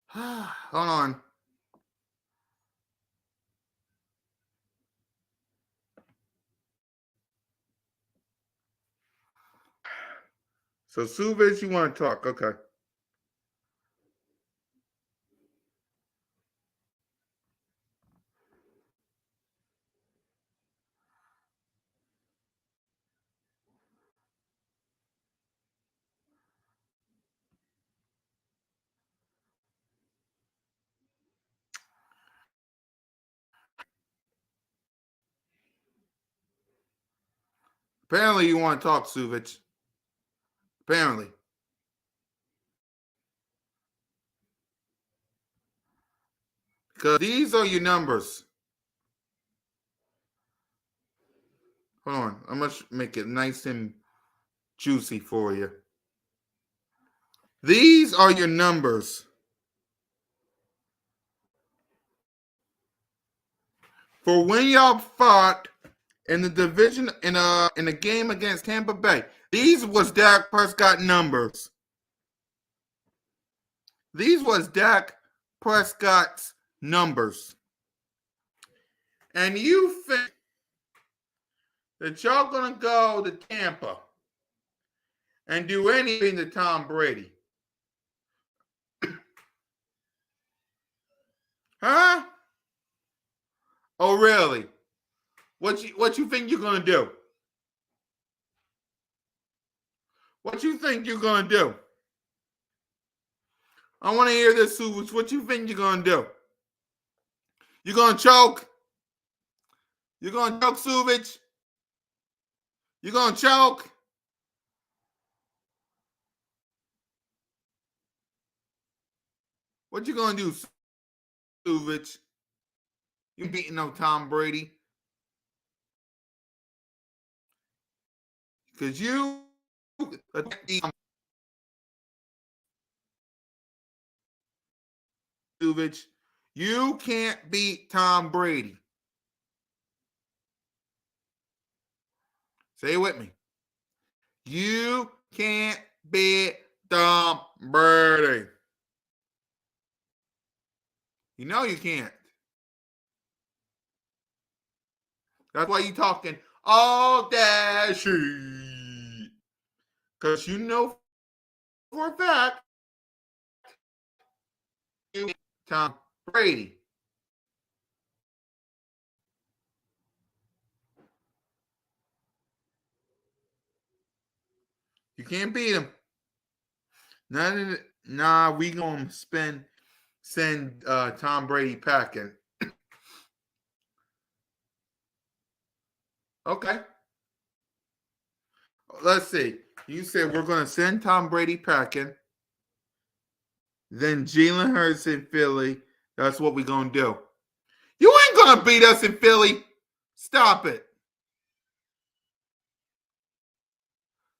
Hold on. So, Suvich, you want to talk? Okay. Apparently, you want to talk, Suvich. Apparently. Because these are your numbers. Hold on. I'm going to make it nice and juicy for you. These are your numbers for when y'all fought in the division in a game against Tampa Bay. These was Dak Prescott numbers. These was Dak Prescott's numbers. And you think that y'all gonna go to Tampa and do anything to Tom Brady? Huh? Oh, really? What you think you're gonna do? What you think you're gonna do? I want to hear this, Suvich. What you think you're gonna do? You gonna choke? You gonna choke, Suvich? You gonna choke? What you gonna do, Suvich? You beating no Tom Brady? Because you Suvich, you can't beat Tom Brady. Say it with me. You can't beat Tom Brady. You know you can't. That's why you talking all that shit. Because you know for a fact you Tom Brady. You can't beat him. Nah, we gonna send Tom Brady packing. Okay. Let's see. You said we're gonna send Tom Brady packing. Then Jalen Hurts in Philly. That's what we're gonna do. You ain't gonna beat us in Philly. Stop it.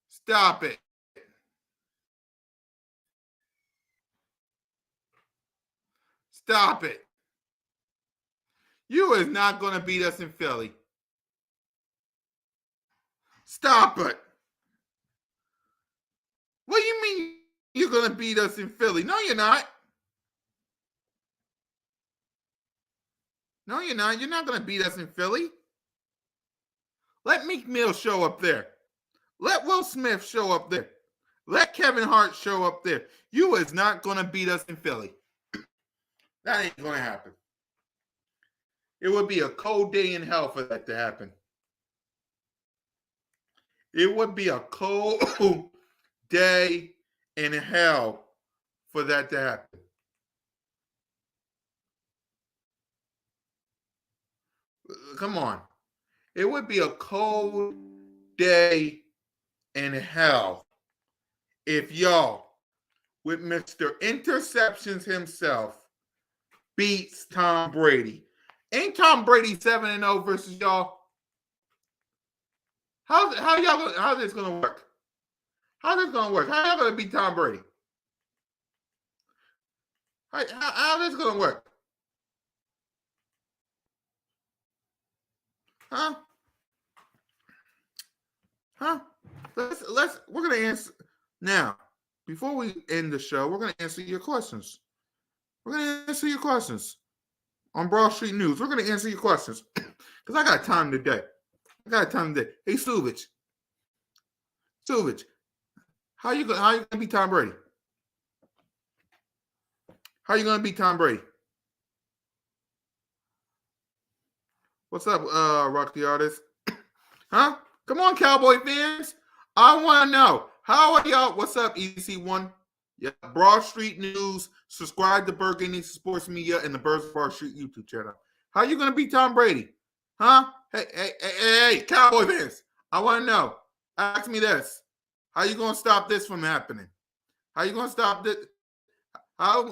Stop it. Stop it. You is not gonna beat us in Philly. Stop it. What do you mean you're gonna beat us in Philly? No, you're not. No, you're not. You're not gonna beat us in Philly. Let Meek Mill show up there. Let Will Smith show up there. Let Kevin Hart show up there. You is not gonna beat us in Philly. That ain't gonna happen. It would be a cold day in hell for that to happen. It would be a cold day in hell for that to happen. Come on. It would be a cold day in hell if y'all, with Mr. Interceptions himself, beats Tom Brady. Ain't Tom Brady 7-0 versus y'all? How's this gonna work? How's this gonna work? How y'all gonna beat Tom Brady? How this gonna work? Huh? Huh? We're gonna answer now. Before we end the show, we're gonna answer your questions. We're going to answer your questions on Broad Street News. We're going to answer your questions because I got time today. Hey, Suvich, how you going to beat Tom Brady? How you going to beat Tom Brady? What's up, Rock the Artist? Huh? Come on, Cowboy fans. I want to know. How are y'all? What's up, EC1? Yeah, Broad Street News. Subscribe to Burgundy Sports Media and the Birds of Broad Street YouTube channel. How you going to beat Tom Brady? Huh? Hey, Cowboy fans. I want to know. Ask me this. How you going to stop this from happening? How you going to stop this? Well,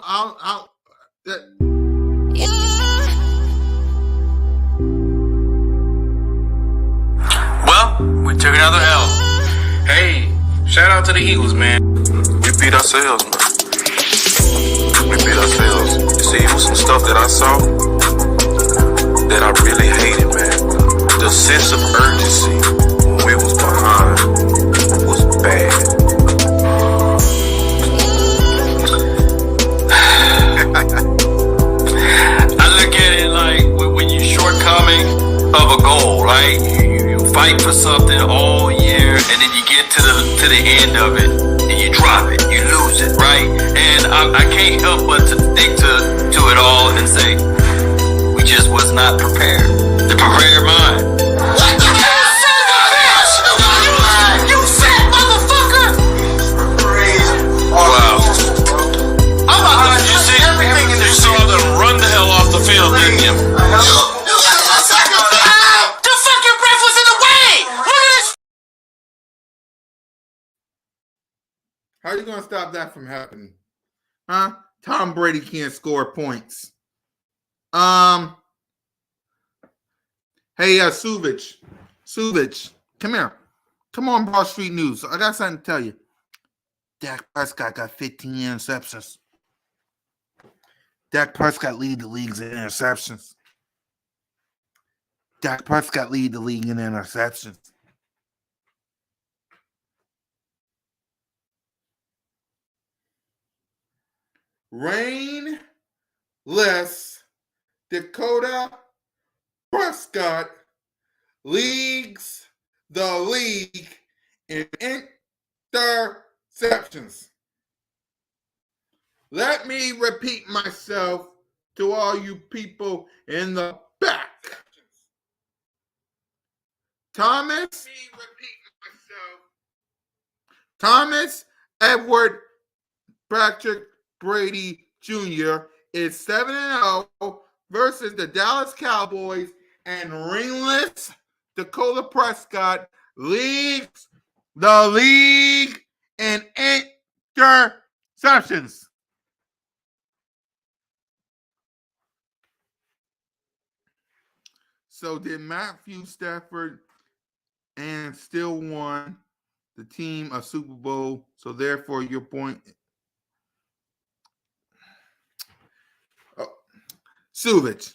we took another L. Hey, shout out to the Eagles, man. We beat ourselves, man. You see, it was some stuff that I saw that I really hated, man. The sense of urgency when we was behind was bad. I look at it like when you're shortcoming of a goal, right? You fight for something all year, and then you get to the end of it, and you drop it, you lose it, right? And I can't help but to think to it all and say, we just was not prepared. The prepared mind. What the hell, son of a bitch? You fat motherfucker! Wow. You saw them run the hell off the field, didn't you? The fucking ref was in the way! Look at this! How are you going to stop that from happening? Huh? Tom Brady can't score points. Hey, Suvich, come here. Come on, Broad Street News. I got something to tell you. Dak Prescott got 15 interceptions. Dak Prescott lead the leagues in interceptions. Dak Prescott lead the league in interceptions. Rainless Dakota Prescott leads the league in interceptions. Let me repeat myself to all you people in the back. Thomas Edward Patrick Brady Jr. is 7-0 versus the Dallas Cowboys, and ringless Dakota Prescott leads the league in interceptions. So did Matthew Stafford and still won the team a Super Bowl. So therefore your point. Suvich,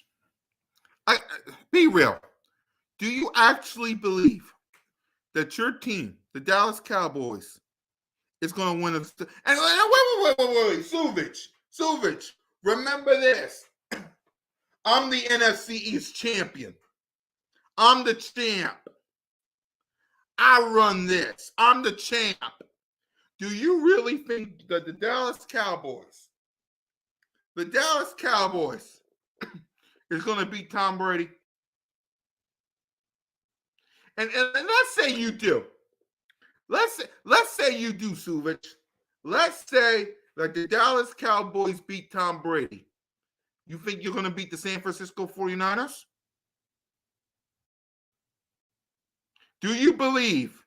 be real. Do you actually believe that your team, the Dallas Cowboys, is going to win? And wait, Suvich, remember this. I'm the NFC East champion. I'm the champ. I run this. I'm the champ. Do you really think that the Dallas Cowboys is going to beat Tom Brady? And let's say you do. Let's say you do, Suvich. Let's say that the Dallas Cowboys beat Tom Brady. You think you're going to beat the San Francisco 49ers? Do you believe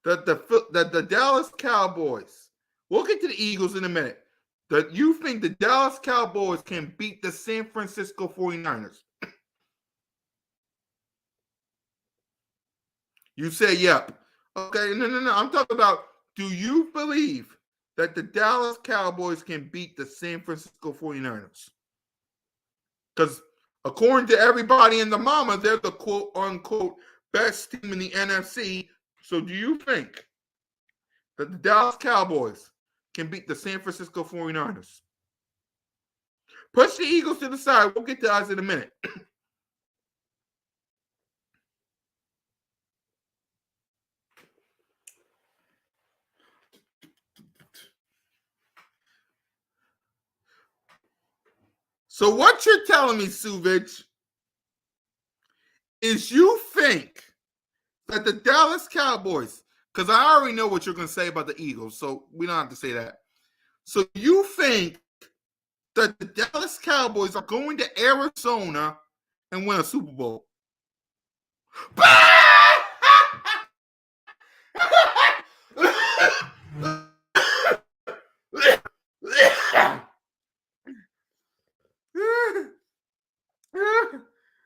that the Dallas Cowboys, we'll get to the Eagles in a minute, that you think the Dallas Cowboys can beat the San Francisco 49ers? You say, yep. Okay, no. I'm talking about, do you believe that the Dallas Cowboys can beat the San Francisco 49ers? Because according to everybody in the mama, they're the quote-unquote best team in the NFC. So do you think that the Dallas Cowboys can beat the San Francisco 49ers? Push the Eagles to the side. We'll get to us in a minute. So what you're telling me, Suvich, is you think that the Dallas Cowboys, because I already know what you're going to say about the Eagles, so we don't have to say that. So you think that the Dallas Cowboys are going to Arizona and win a Super Bowl?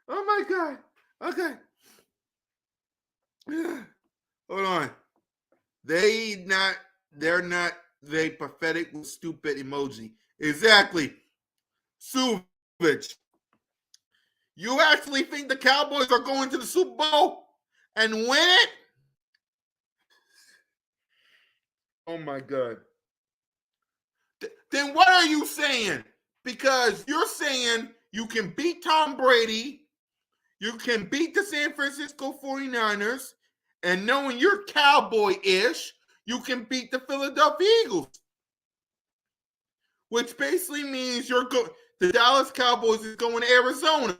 Oh my God. Okay. Hold on. They're not they pathetic with stupid emoji. Exactly. Suvich. You actually think the Cowboys are going to the Super Bowl and win it? Oh my God. Then what are you saying? Because you're saying you can beat Tom Brady, you can beat the San Francisco 49ers, and knowing you're cowboy-ish, you can beat the Philadelphia Eagles. Which basically means the Dallas Cowboys is going to Arizona.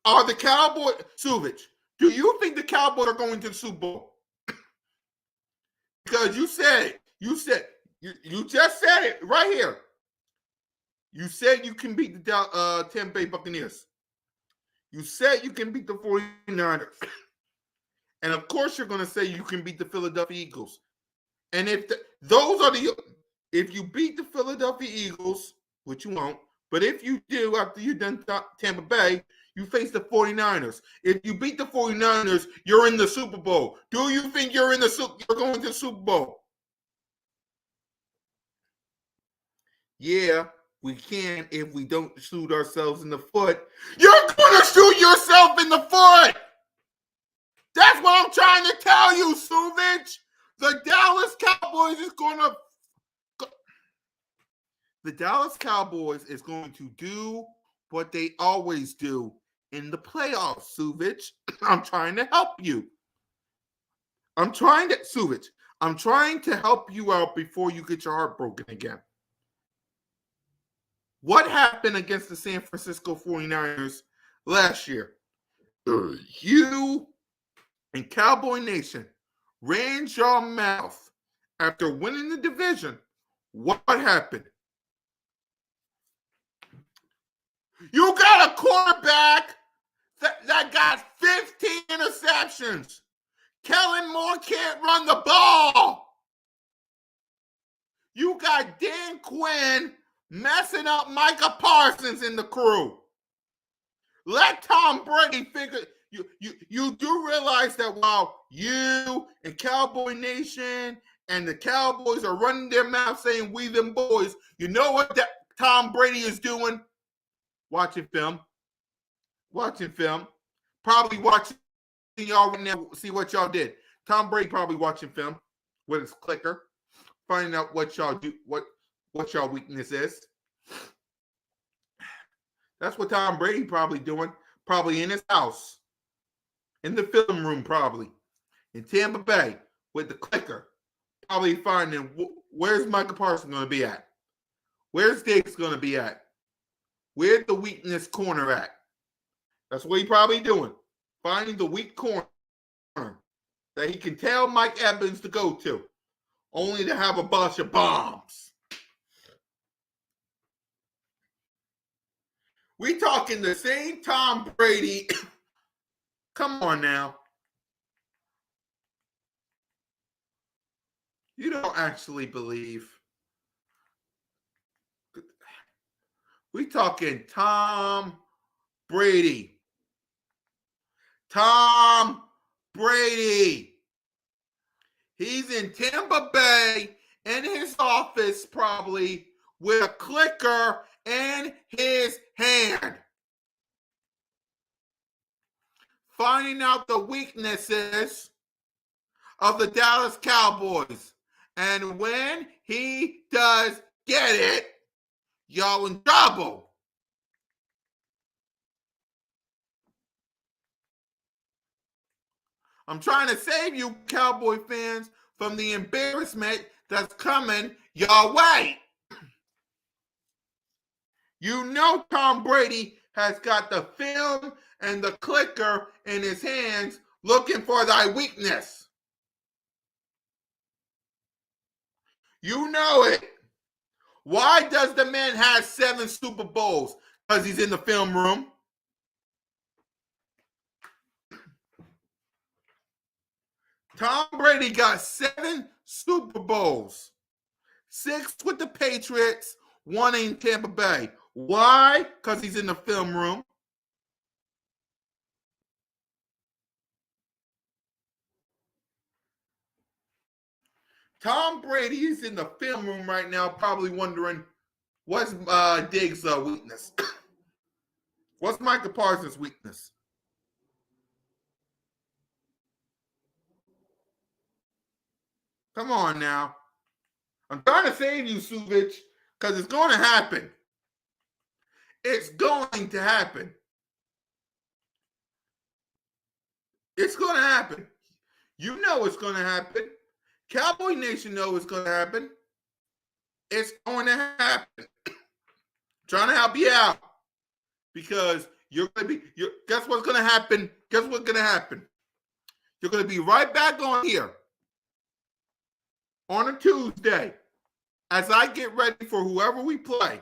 Are the Cowboys, Suvich, do you think the Cowboys are going to the Super Bowl? Because you said it. You just said it right here. You said you can beat the Tampa Bay Buccaneers. You said you can beat the 49ers. And of course you're going to say you can beat the Philadelphia Eagles. And if you beat the Philadelphia Eagles, which you won't, but if you do after you've done Tampa Bay, you face the 49ers. If you beat the 49ers, you're in the Super Bowl. Do you think you're going to the Super Bowl? Yeah, we can if we don't shoot ourselves in the foot. You're going to shoot yourself in the foot! That's what I'm trying to tell you, Suvich. The Dallas Cowboys is going to do what they always do in the playoffs, Suvich. I'm trying to help you. Suvich, I'm trying to help you out before you get your heart broken again. What happened against the San Francisco 49ers last year? You and Cowboy Nation ran your mouth after winning the division. What happened? You got a quarterback that got 15 interceptions. Kellen Moore can't run the ball. You got Dan Quinn messing up Micah Parsons in the crew. Let Tom Brady figure. You do realize that while you and Cowboy Nation and the Cowboys are running their mouth saying we them boys, you know what that Tom Brady is doing? Watching film. Probably watching y'all right now, see what y'all did. Tom Brady probably watching film with his clicker, finding out what y'all do, what y'all weakness is. That's what Tom Brady probably doing, probably in his house, in the film room, probably in Tampa Bay with the clicker, probably finding where's Michael Parsons going to be at, where's Diggs going to be at, where's the weakness corner at. That's what he probably doing, finding the weak corner that he can tell Mike Evans to go to, only to have a bunch of bombs. We talking the same Tom Brady. Come on now. You don't actually believe. We talking Tom Brady. Tom Brady. He's in Tampa Bay in his office probably with a clicker in his hand. Finding out the weaknesses of the Dallas Cowboys And when he does get it, y'all in trouble. I'm trying to save you, Cowboy fans, from the embarrassment that's coming your way. You know Tom Brady has got the film and the clicker in his hands looking for thy weakness. You know it. Why does the man have 7 Super Bowls? Because he's in the film room. Tom Brady got 7 Super Bowls. 6 with the Patriots, 1 in Tampa Bay. Why? Because he's in the film room. Tom Brady is in the film room right now, probably wondering, what's Diggs' weakness? What's Michael Parsons' weakness? Come on now. I'm trying to save you, Suvich, because it's going to happen. It's going to happen. It's going to happen. You know it's going to happen. Cowboy Nation know it's going to happen. It's going to happen. Trying to help you out because you're going to be. Guess what's going to happen? Guess what's going to happen? You're going to be right back on here on a Tuesday as I get ready for whoever we play.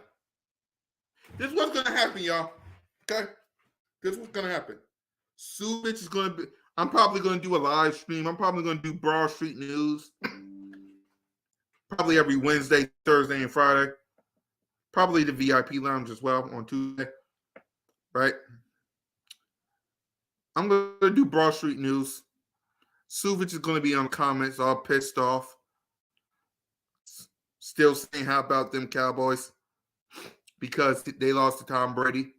This is what's going to happen, y'all. Okay? This is what's going to happen. Suvich is going to be. I'm probably going to do a live stream. I'm probably going to do Broad Street News. Probably every Wednesday, Thursday, and Friday. Probably the VIP lounge as well on Tuesday. Right? I'm going to do Broad Street News. Suvich is going to be on comments all pissed off. Still saying how about them Cowboys because they lost to Tom Brady.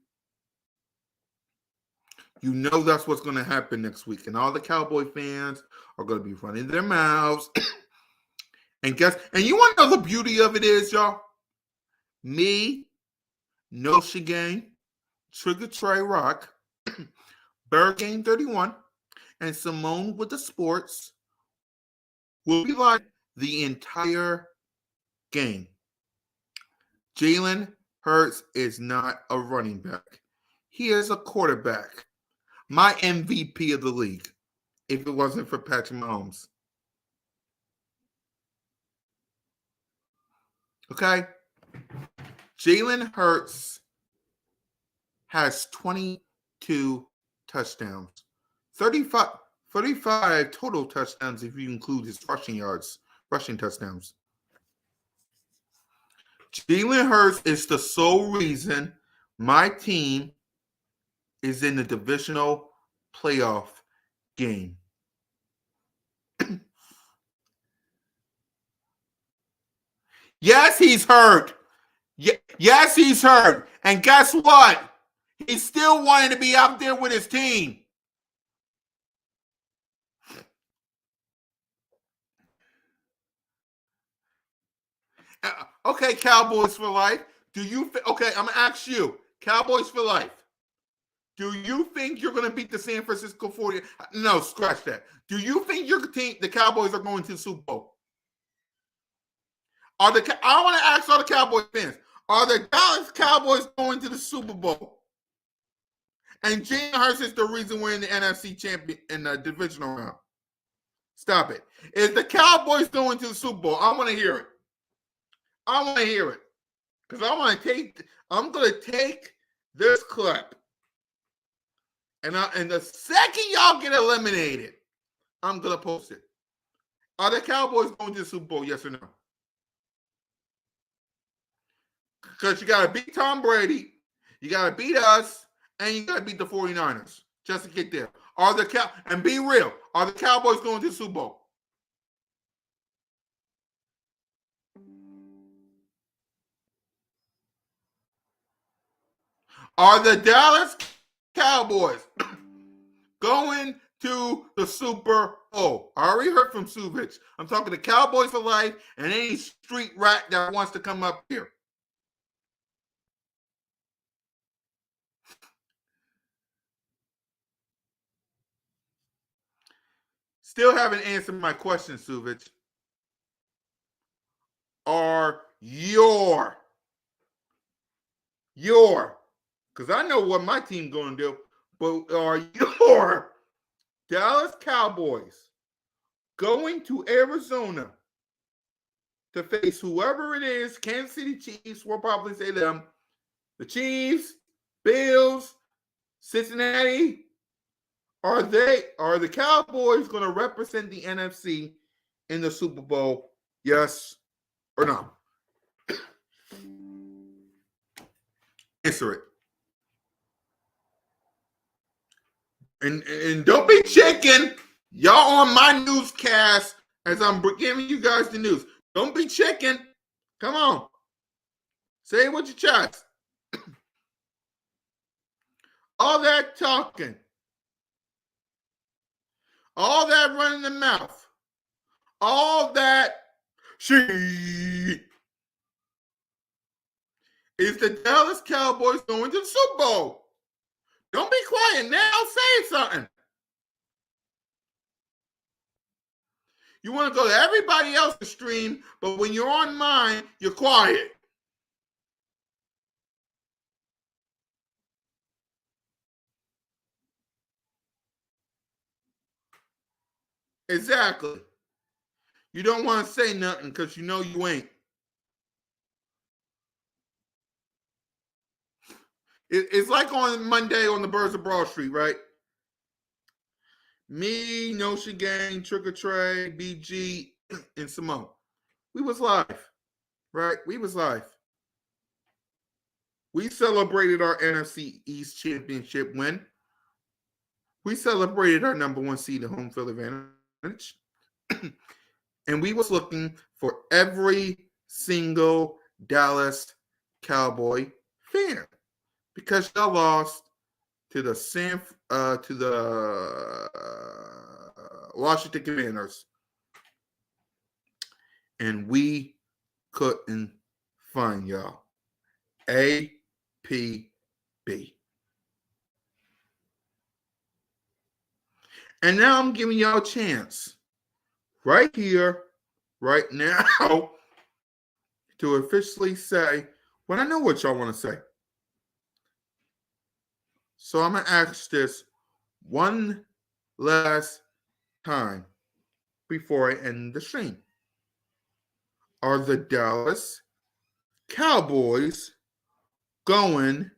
You know that's what's going to happen next week. And all the Cowboy fans are going to be running their mouths. And you want to know the beauty of it is, y'all? Me, Notion Gang, Trigger Trey Rock, Bird Game 31, and Simone with the Sports will be like the entire game. Jalen Hurts is not a running back. He is a quarterback. My MVP of the league, if it wasn't for Patrick Mahomes. Okay? Jalen Hurts has 22 touchdowns. 35 total touchdowns if you include his rushing touchdowns. Jalen Hurts is the sole reason my team is in the divisional playoff game. Yes, he's hurt. Yes, he's hurt. And guess what? He's still wanting to be out there with his team. Okay, Cowboys for life. Okay, I'm going to ask you. Cowboys for life. Do you think you're going to beat the San Francisco 40? No, scratch that. Do you think the Cowboys are going to the Super Bowl? I want to ask all the Cowboy fans. Are the Dallas Cowboys going to the Super Bowl? And Jalen Hurts is the reason we're in the NFC champion in the divisional round. Stop it. Is the Cowboys going to the Super Bowl? I want to hear it. I want to hear it. Because I'm going to take this clip. And the second y'all get eliminated, I'm going to post it. Are the Cowboys going to the Super Bowl, yes or no? Because you got to beat Tom Brady, you got to beat us, and you got to beat the 49ers just to get there. And be real, are the Cowboys going to the Super Bowl? Are the Dallas Cowboys going to the Super Bowl. I already heard from Suvich. I'm talking to Cowboys for life and any street rat that wants to come up here. Still haven't answered my question, Suvich. Are your, because I know what my team going to do, but are your Dallas Cowboys going to Arizona to face whoever it is? Kansas City Chiefs, we'll probably say them. The Chiefs, Bills, Cincinnati. Are the Cowboys going to represent the NFC in the Super Bowl? Yes or no? Answer it. And don't be checking. Y'all on my newscast as I'm giving you guys the news. Don't be checking. Come on. Say it with your chest. All that talking. All that running the mouth. All that she is the Dallas Cowboys going to the Super Bowl. Don't be quiet now. Say something. You want to go to everybody else's stream, but when you're on mine, you're quiet. Exactly. You don't want to say nothing because you know you ain't. It's like on Monday on the Birds of Broad Street, right? Me, Notion Gang, Trick or Trey, BG, and Simone. We was live, right? We was live. We celebrated our NFC East Championship win. We celebrated our number one seed at home field advantage. And we was looking for every single Dallas Cowboy fan because y'all lost to the Washington Commanders, and we couldn't find y'all. APB. And now I'm giving y'all a chance right here, right now, to officially say what I know what y'all want to say. So I'm going to ask this one last time before I end the stream. Are the Dallas Cowboys going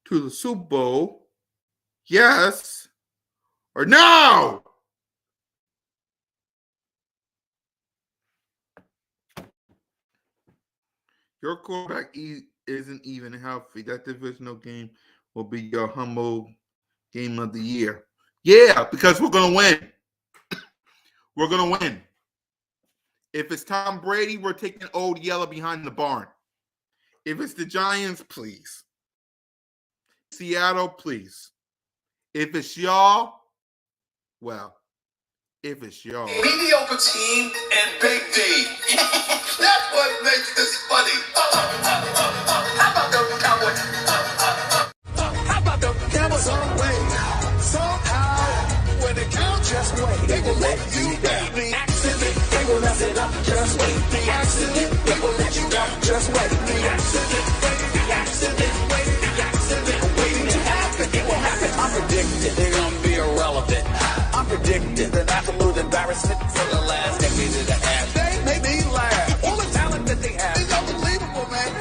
to the Super Bowl? Yes or no? Your quarterback isn't even healthy. That divisional game will be your humble game of the year. Yeah, because we're going to win. We're going to win. If it's Tom Brady, we're taking old yellow behind the barn. If it's the Giants, please. Seattle, please. If it's y'all, well, if it's y'all. Mediocre team and Big D. That's what makes this funny. How about the Cowboys? How about the Cowboys? Some way, somehow, when they count, just wait. They will let you down. The accident, they will mess it up. Just wait. The accident, they will let you down. Just wait. The accident, wait. The accident, wait. The accident, waiting to happen. It will happen. I'm predicting they're gonna be irrelevant. I'm predicting an absolute embarrassment for the last decade and a half. They make me laugh. All the talent that they have is unbelievable, man.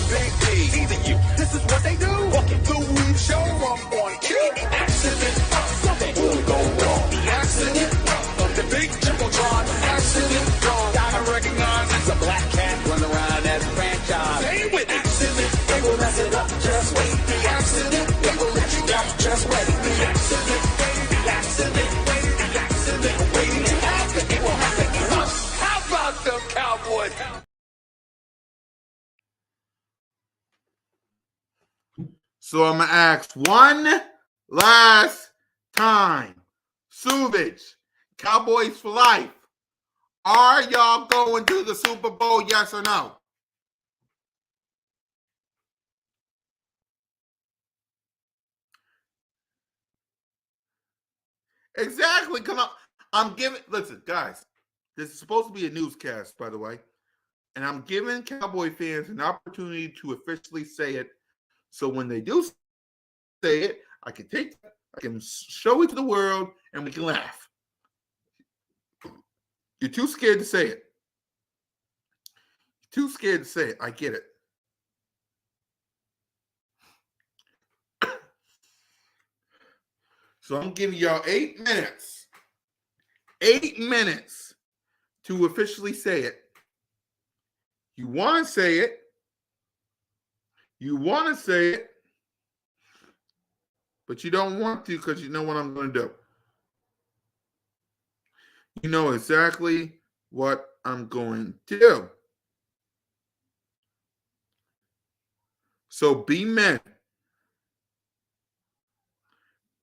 Big D, teasing you. This is what they do. Walking through weave show up on cue. Accident, something will go wrong. The accident of the big Jumbotron. Accident, gotta recognize it's a black cat running around that franchise. Say with accident, they will mess it up. Just wait. The accident, they will let you down. Just wait. The accident. So I'm going to ask one last time. Suvich, Cowboys for life. Are y'all going to the Super Bowl, yes or no? Exactly. Come on. Listen, guys, this is supposed to be a newscast, by the way. And I'm giving Cowboy fans an opportunity to officially say it. So when they do say it, I can show it to the world and we can laugh. You're too scared to say it. You're too scared to say it. I get it. So I'm giving y'all 8 minutes. 8 minutes to officially say it. You want to say it. You want to say it. But you don't want to because you know what I'm going to do. You know exactly what I'm going to do. So be men.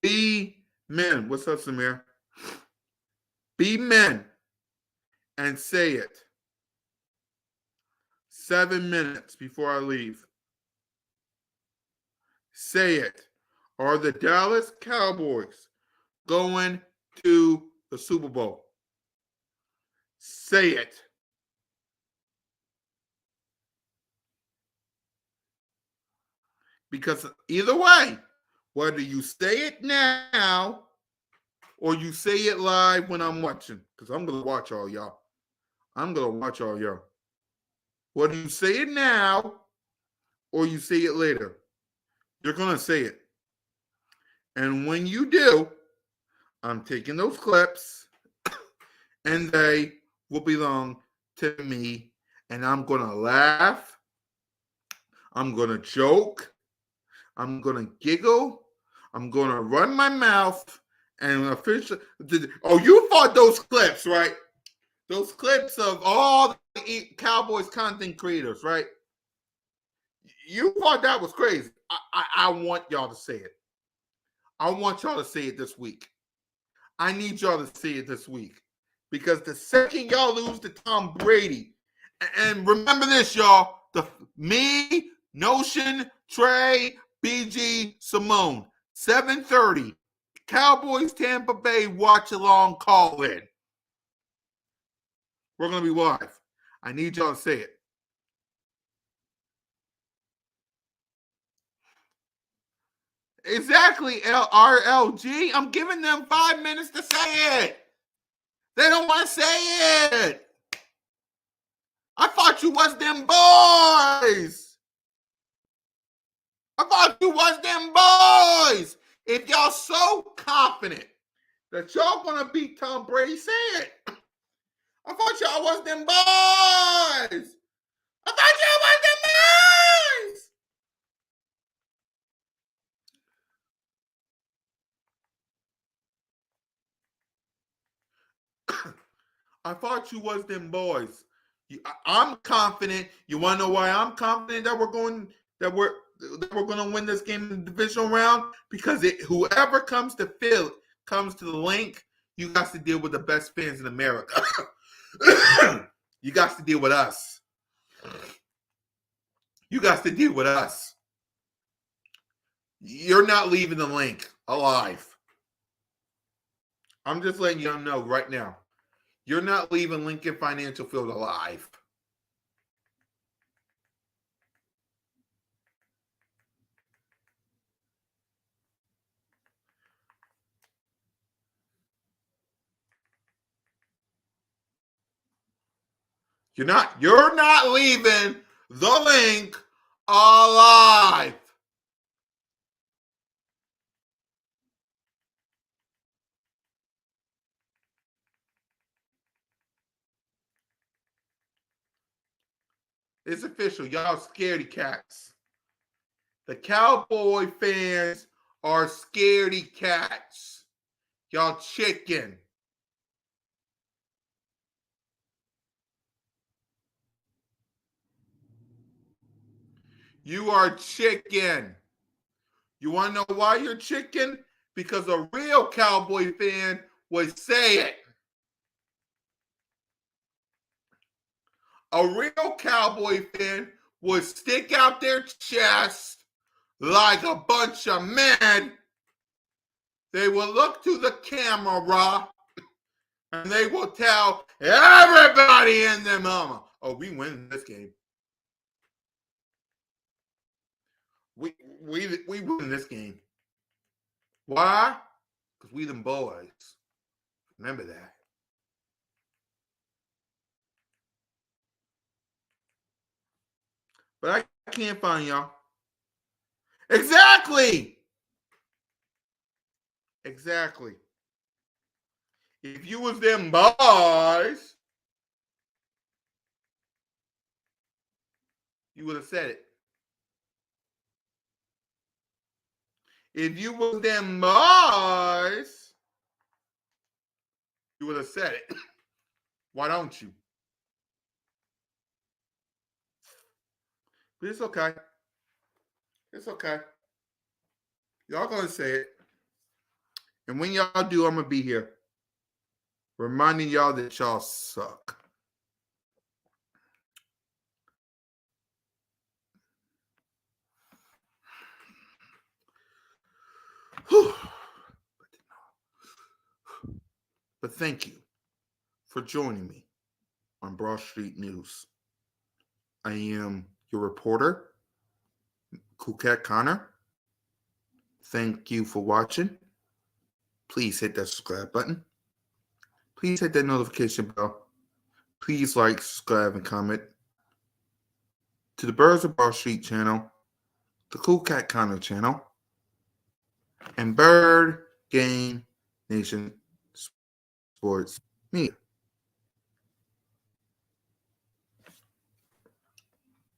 Be men. What's up, Samir? Be men and say it. 7 minutes before I leave. Say it. Are the Dallas Cowboys going to the Super Bowl? Say it. Because either way, whether you say it now or you say it live when I'm watching, because I'm going to watch all y'all. I'm going to watch all y'all. Whether you say it now or you say it later, you're going to say it. And when you do, I'm taking those clips and they will belong to me. And I'm going to laugh. I'm going to joke. I'm going to giggle. I'm going to run my mouth and officially. Oh, you thought those clips, right? Those clips of all the Cowboys content creators, right? You thought that was crazy. I want y'all to say it. I want y'all to say it this week. I need y'all to say it this week. Because the second y'all lose to Tom Brady, and remember this, y'all, me, Notion, Trey, BG, Simone, 7:30, Cowboys, Tampa Bay, watch along, call in. We're going to be live. I need y'all to say it. Exactly, RLG. I'm giving them 5 minutes to say it. They don't want to say it. I thought you was them boys. I thought you was them boys. If y'all so confident that y'all gonna beat Tom Brady, say it. I thought y'all was them boys. I thought y'all was them boys. I thought you was them boys. I'm confident. You want to know why I'm confident that we're going to win this game in the divisional round? Because whoever comes to Philly, comes to the link, you got to deal with the best fans in America. You got to deal with us. You got to deal with us. You're not leaving the link alive. I'm just letting you know right now. You're not leaving Lincoln Financial Field alive. You're not leaving the link alive. It's official. Y'all scaredy cats. The Cowboy fans are scaredy cats. Y'all chicken. You are chicken. You want to know why you're chicken? Because a real Cowboy fan would say it. A real Cowboy fan would stick out their chest like a bunch of men. They will look to the camera and they will tell everybody in the mama, oh, we win this game. We win this game. Why? Because we them boys. Remember that. But I can't find y'all. Exactly. If you was them boys, you would have said it. If you was them boys, you would have said it. Why don't you? But it's okay. It's okay. Y'all gonna say it. And when y'all do, I'm gonna be here. Reminding y'all that y'all suck. Whew. But thank you for joining me on Broad Street News. I am your reporter, Cool Cat Connor. Thank you for watching. Please hit that subscribe button. Please hit that notification bell. Please like, subscribe, and comment to the Birds of Broad Street channel, the Cool Cat Connor channel, and Bird Game Nation Sports Media.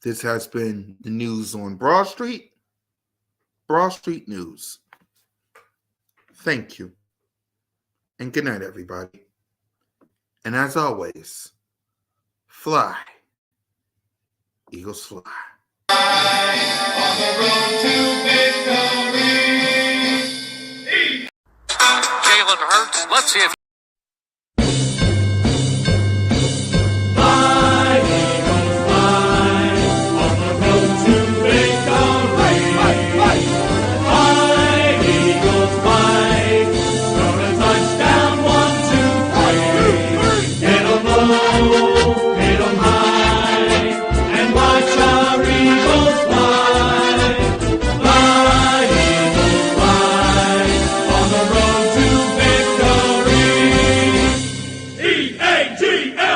This has been the news on Broad Street News. Thank you. And good night, everybody. And as always, fly, Eagles fly. On the road to victory. Jalen Hurts, let's see if